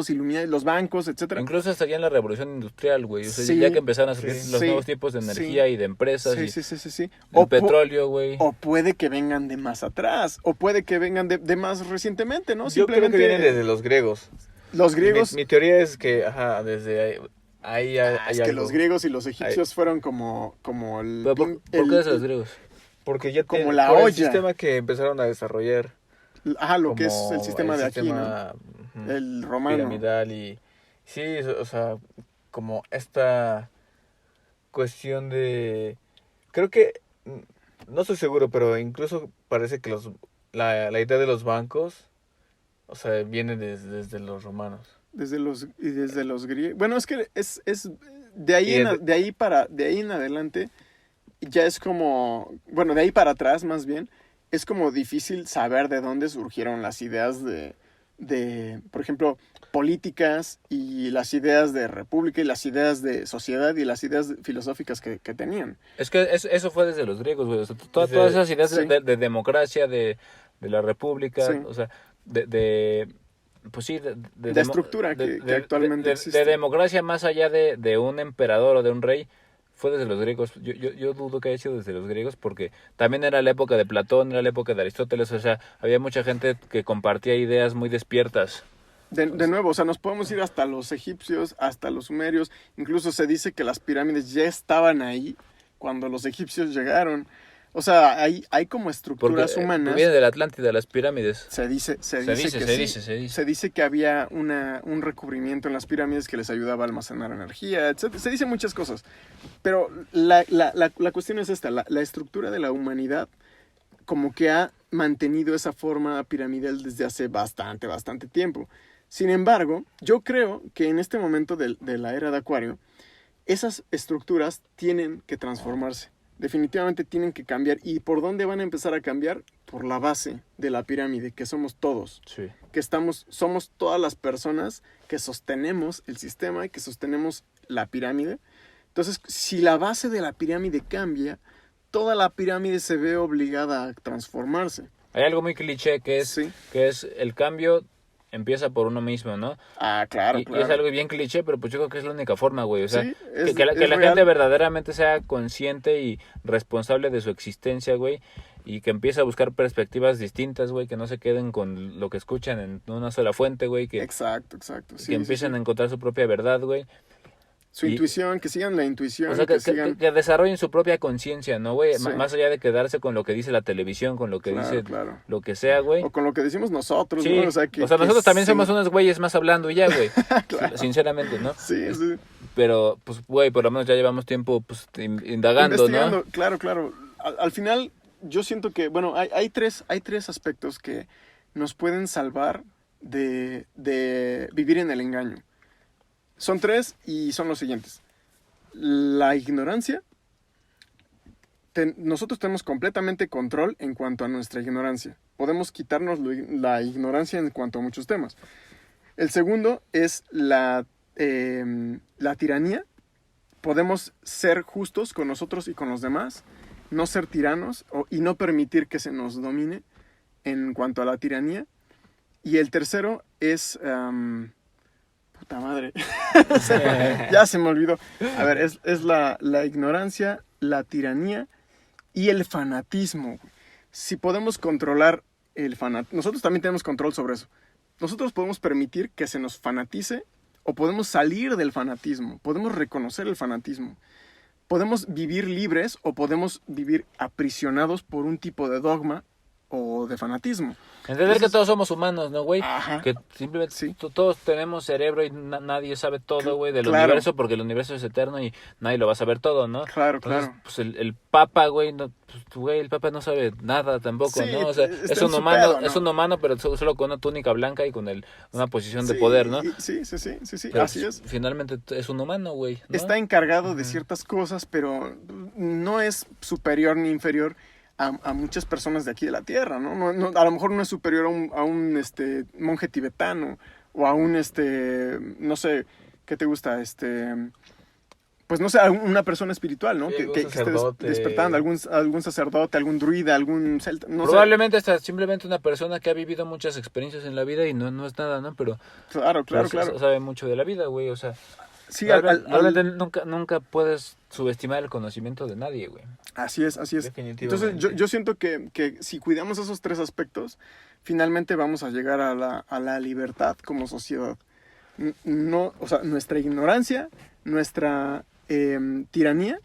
los bancos, etcétera. Incluso hasta ya en la revolución industrial, güey. O sea, Sí, ya que empezaron a surgir sí, los sí, nuevos tipos de sí. energía y de empresas y Sí. el petróleo, güey. O puede que vengan de más atrás, o puede que vengan de más recientemente, ¿no? Yo creo que vienen desde los griegos. los griegos. Mi teoría es que, desde ahí hay Es que algo. los griegos y los egipcios fueron como el... Pero ¿por qué es los griegos? Porque ya como la por el olla. sistema que empezaron a desarrollar. Ajá, lo que es como el sistema de aquí, ¿no? ujú, El romano. piramidal y... Sí, o sea, como esta cuestión de... Creo que... No estoy seguro, pero incluso parece que la idea de los bancos, o sea, viene desde los romanos. Desde los griegos. Bueno, es que es de ahí, Y de ahí en adelante, ya es como, bueno, de ahí para atrás más bien, es como difícil saber de dónde surgieron las ideas por ejemplo, políticas y las ideas de república y las ideas de sociedad y las ideas filosóficas que tenían. Es que eso fue desde los griegos, güey. O sea, todas Desde- esas ideas sí. de democracia, de la república, Sí. o sea, de pues sí, De estructura que actualmente existe. de democracia más allá de un emperador o de un rey, fue desde los griegos. Yo dudo que haya sido desde los griegos porque también era la época de Platón, era la época de Aristóteles, o sea, había mucha gente que compartía ideas muy despiertas. De nuevo, o sea, nos podemos ir hasta los egipcios, hasta los sumerios. Incluso se dice que las pirámides ya estaban ahí cuando los egipcios llegaron. O sea, hay como Porque estructuras humanas. viene de la Atlántida, las pirámides. Se dice que dice, sí. se dice. Se dice que había un recubrimiento en las pirámides que les ayudaba a almacenar energía, etc. Se dicen muchas cosas. Pero la cuestión es esta, la estructura de la humanidad como que ha mantenido esa forma piramidal desde hace bastante tiempo. Sin embargo, yo creo que en este momento de la era de Acuario, esas estructuras tienen que transformarse. Definitivamente tienen que cambiar. ¿Y por dónde van a empezar a cambiar? Por la base de la pirámide, que somos todos. Sí. Que somos todas las personas que sostenemos el sistema y que sostenemos la pirámide. Entonces, si la base de la pirámide cambia, toda la pirámide se ve obligada a transformarse. Hay algo muy cliché Sí. que es el cambio empieza por uno mismo, ¿no? Ah, claro, Y claro. es algo bien cliché, pero pues yo creo que es la única forma, güey. O sea, Sí, que la es real. gente verdaderamente sea consciente y responsable de su existencia, güey. Y que empiece a buscar perspectivas distintas, güey. Que no se queden con lo que escuchan en una sola fuente, güey. Que Exacto. Sí, que empiecen sí. a encontrar su propia verdad, güey. Su intuición, que sigan la intuición, O sea, sigan... que desarrollen su propia conciencia, ¿no, güey? Sí. Más allá de quedarse con lo que dice la televisión, con lo que Claro, dice claro. lo que sea, güey. O con lo que decimos nosotros, Sí, ¿no? O sea, nosotros también sí. somos unos güeyes más hablando y ya, güey. Claro. Sinceramente, ¿no? Sí, sí. Pero, pues, güey, por lo menos ya llevamos tiempo, pues, indagando, Investigando, ¿no? claro. Al final, yo siento que, bueno, hay tres aspectos que nos pueden salvar de vivir en el engaño. Son tres y son los siguientes. La ignorancia. Nosotros tenemos completamente control en cuanto a nuestra ignorancia. Podemos quitarnos la ignorancia en cuanto a muchos temas. El segundo es la tiranía. Podemos ser justos con nosotros y con los demás, no ser tiranos y no permitir que se nos domine en cuanto a la tiranía. Y el tercero es... puta madre. Ya se me olvidó. A ver, es la ignorancia, la tiranía y el fanatismo. Si podemos controlar el fanatismo, nosotros también tenemos control sobre eso. Nosotros podemos permitir que se nos fanatice o podemos salir del fanatismo. Podemos reconocer el fanatismo. Podemos vivir libres o podemos vivir aprisionados por un tipo de dogma o de fanatismo. Entender que todos somos humanos, ¿no, güey? Ajá. Que simplemente Sí. todos tenemos cerebro y nadie sabe todo, güey, del Claro. universo, porque el universo es eterno y nadie lo va a saber todo, ¿no? Claro, Entonces, claro. pues el Papa, güey, no, pues, güey, el Papa no sabe nada tampoco, Sí, ¿no? O sea, está es en un su humano, pedo, ¿no? es un humano, pero solo con una túnica blanca y con una posición de Sí, poder, ¿no? Sí, Pero, así es. Finalmente es un humano, güey, ¿no? Está encargado de ciertas cosas, pero no es superior ni inferior a muchas personas de aquí de la Tierra, ¿no? A lo mejor no es superior a un monje tibetano o a un, no sé, ¿qué te gusta? Pues no sé, a una persona espiritual, ¿no? Sí, que algún esté sacerdote. despertando, algún sacerdote, algún druida, algún celta, no sé. Probablemente hasta simplemente una persona que ha vivido muchas experiencias en la vida y no es nada, ¿no? Pero Claro. sabe mucho de la vida, güey, o sea... Sí, realmente nunca puedes subestimar el conocimiento de nadie, güey. así es. Definitivamente. Entonces yo siento que si cuidamos esos tres aspectos, finalmente vamos a llegar a la libertad como sociedad. No, o sea, nuestra ignorancia, nuestra tiranía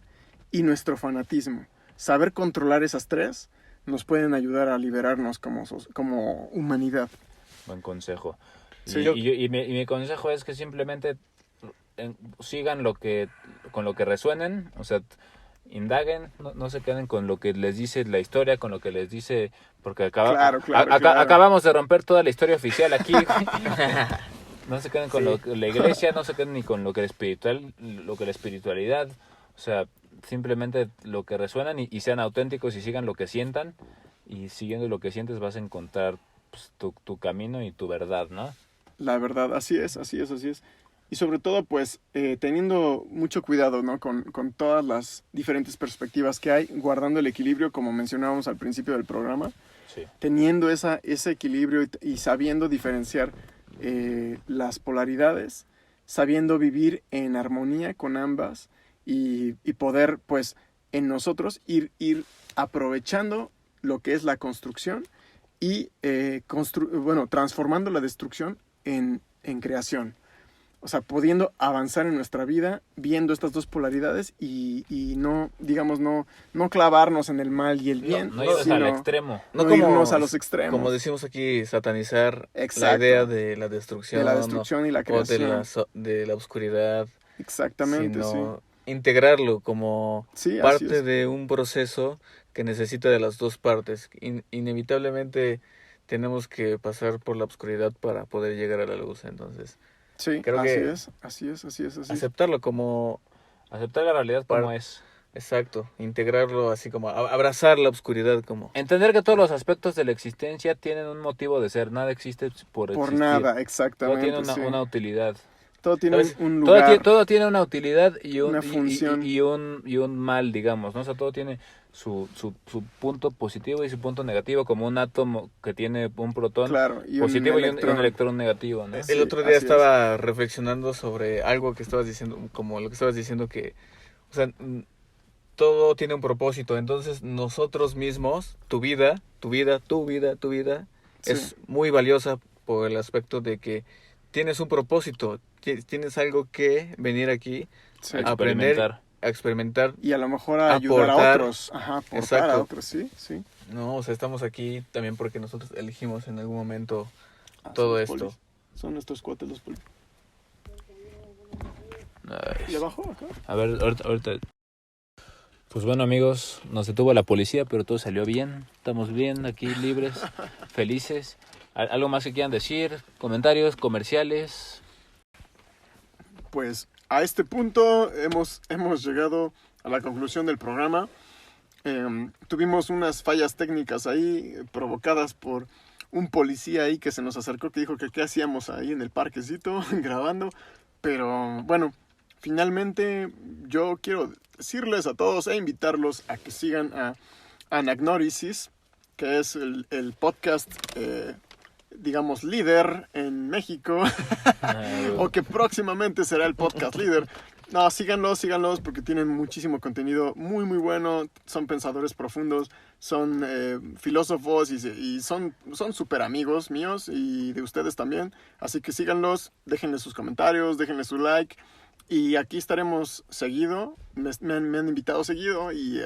y nuestro fanatismo. saber controlar esas tres nos pueden ayudar a liberarnos como humanidad. Buen consejo. Sí, Y mi consejo es que simplemente sigan con lo que resuenen, o sea, indaguen, no se queden con lo que les dice la historia, con lo que les dice, porque Claro. acabamos de romper toda la historia oficial aquí. No se queden con la iglesia, no se queden ni con lo que la espiritualidad, o sea, simplemente lo que resuenan y sean auténticos y sigan lo que sientan, y siguiendo lo que sientes vas a encontrar pues, tu camino y tu verdad, ¿no? La verdad, así es. Y sobre todo, pues, teniendo mucho cuidado, ¿no? Con todas las diferentes perspectivas que hay, guardando el equilibrio, como mencionábamos al principio del programa, Sí. teniendo ese equilibrio y sabiendo diferenciar las polaridades, sabiendo vivir en armonía con ambas y poder, pues, en nosotros ir aprovechando lo que es la construcción y transformando la destrucción en creación. O sea, pudiendo avanzar en nuestra vida viendo estas dos polaridades y no, digamos, no clavarnos en el mal y el bien. No irnos al extremo. No irnos a los extremos. Como decimos aquí, satanizar Exacto. la idea de la destrucción. De la destrucción y la creación. O de la oscuridad. Exactamente, Sino integrarlo como Sí, así parte es. de un proceso que necesita de las dos partes. Inevitablemente tenemos que pasar por la oscuridad para poder llegar a la luz. Entonces, Sí, creo que así es. aceptarlo como... Aceptar la realidad como Par- es. Exacto, integrarlo así como abrazar la oscuridad como... Entender que todos los aspectos de la existencia tienen un motivo de ser. Nada existe por Por existir. nada, Todo exactamente. tiene sí. una utilidad. Todo tiene ¿Sabes? un Todo, lugar. todo tiene una utilidad y Una función. y un mal, digamos, ¿no? O sea, todo tiene su punto positivo y su punto negativo, como un átomo que tiene un protón Claro, y un positivo y electrón. un electrón negativo, ¿no? Sí, El otro día así estaba reflexionando sobre algo que estabas diciendo, como lo que estabas diciendo que, o sea, todo tiene un propósito. Entonces nosotros mismos, tu vida, Sí. es muy valiosa por el aspecto de que tienes un propósito, tienes algo que venir aquí Sí. a aprender, Experimentar. a experimentar. Y a lo mejor a ayudar a Aportar. otros. Ajá, aportar Exacto. a otros, sí. No, o sea, estamos aquí también porque nosotros elegimos en algún momento Ah, todo son los esto. polis. Son nuestros cuates los polis. Ay, ¿Le bajó acá? a ver, ahorita. Pues bueno, amigos, nos detuvo la policía, pero todo salió bien. Estamos bien aquí, libres, felices. ¿Algo más que quieran decir? ¿Comentarios, comerciales? Pues a este punto hemos llegado a la conclusión del programa. Tuvimos unas fallas técnicas ahí provocadas por un policía ahí que se nos acercó, que dijo que qué hacíamos ahí en el parquecito grabando. Pero bueno, finalmente yo quiero decirles a todos e invitarlos a que sigan a Anagnórisis, que es el podcast, digamos, líder en México, o que próximamente será el podcast líder. No, síganlos porque tienen muchísimo contenido muy muy bueno, son pensadores profundos, son filósofos y son súper amigos míos y de ustedes también. Así que síganlos, déjenle sus comentarios, déjenle su like y aquí estaremos seguido. Me han invitado seguido y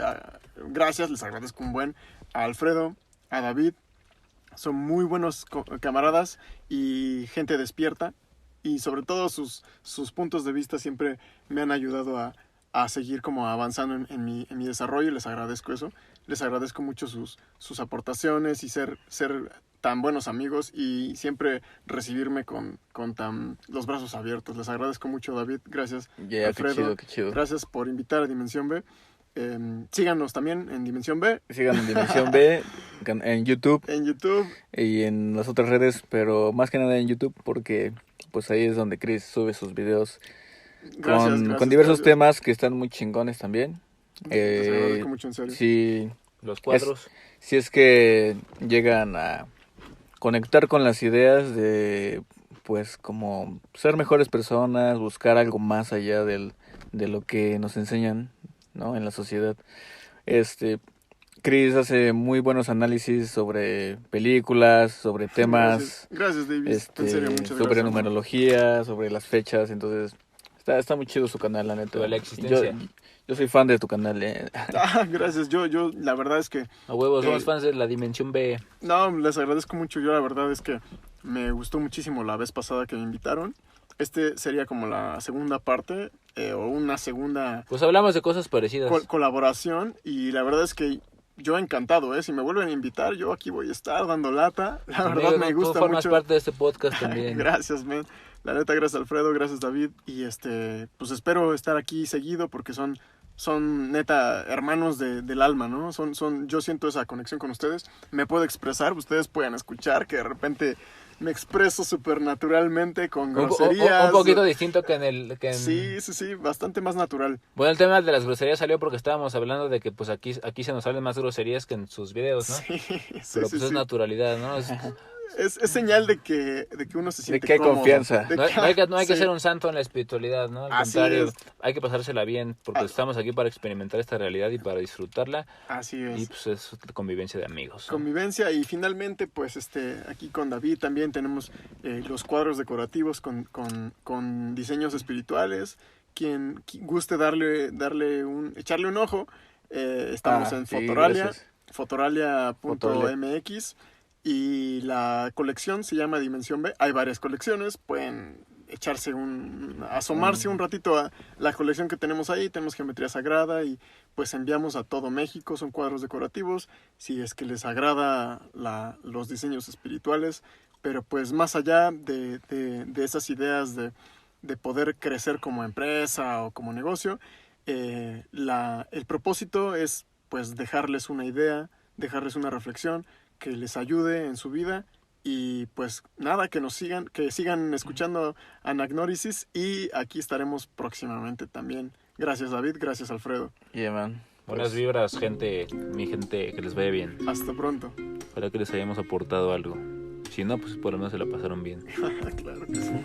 gracias, les agradezco un buen a Alfredo, a David. Son muy buenos camaradas y gente despierta. Y sobre todo sus puntos de vista siempre me han ayudado a seguir como avanzando en mi desarrollo. Les agradezco eso. Les agradezco mucho sus aportaciones y ser tan buenos amigos y siempre recibirme con los brazos abiertos. Les agradezco mucho, David. Gracias, Ya, Alfredo. qué chido. Gracias por invitar a Dimensión B. Síganos también en Dimensión B, Sigan en Dimensión B, en YouTube en YouTube. y en las otras redes, pero más que nada en YouTube porque pues ahí es donde Chris sube sus videos con diversos temas que están muy chingones también. Les agradezco mucho, en serio. Si Los cuadros. si es que llegan a conectar con las ideas de pues como ser mejores personas, buscar algo más allá de lo que nos enseñan, ¿no? En la sociedad. Chris hace muy buenos análisis sobre películas, sobre temas, Gracias David. En serio, muchas sobre gracias. numerología, sobre las fechas, entonces Está muy chido su canal, la neta. Toda la existencia. Yo soy fan de tu canal, Gracias. Yo, la verdad es que... A huevos, somos fans de la Dimensión B. No, les agradezco mucho. Yo la verdad es que me gustó muchísimo la vez pasada que me invitaron. Este sería como la segunda parte o una segunda Pues hablamos de cosas parecidas. colaboración y la verdad es que yo encantado, Si me vuelven a invitar, yo aquí voy a estar dando lata. La verdad Amigo, me gusta tú formas mucho. parte de este podcast también. Gracias, men. La neta, gracias Alfredo, gracias David. Y pues espero estar aquí seguido porque son neta hermanos del alma, ¿no? Yo siento esa conexión con ustedes. Me puedo expresar, ustedes pueden escuchar que de repente me expreso súper naturalmente con groserías. Un poquito distinto que en... Sí, bastante más natural. Bueno, el tema de las groserías salió porque estábamos hablando de que pues aquí se nos salen más groserías que en sus videos, ¿no? Sí, Pero pues es naturalidad, ¿no? Es señal de que uno se siente de que hay cómodo. confianza. De No hay que sí. ser un santo en la espiritualidad, ¿no? Al Así contrario, es. hay que pasársela bien porque estamos aquí para experimentar esta realidad y para disfrutarla. Así es. Y pues es convivencia de amigos, ¿no? Convivencia y finalmente pues aquí con David también tenemos los cuadros decorativos con diseños espirituales. Quien guste echarle un ojo, estamos en sí, Fotoralia, gracias. fotoralia.mx y la colección se llama Dimensión B. Hay varias colecciones, pueden asomarse un ratito a la colección que tenemos ahí. Tenemos geometría sagrada y pues enviamos a todo México, son cuadros decorativos, si es que les agrada los diseños espirituales, pero pues más allá de esas ideas de poder crecer como empresa o como negocio, el propósito es pues dejarles una idea, dejarles una reflexión que les ayude en su vida. Y pues nada, que sigan escuchando Anagnórisis y aquí estaremos próximamente también. Gracias David, gracias Alfredo. Yeah, man. Buenas vibras, mi gente, que les vaya bien. Hasta pronto. Ojalá que les hayamos aportado algo. Si no, pues por lo menos se la pasaron bien. Claro que sí.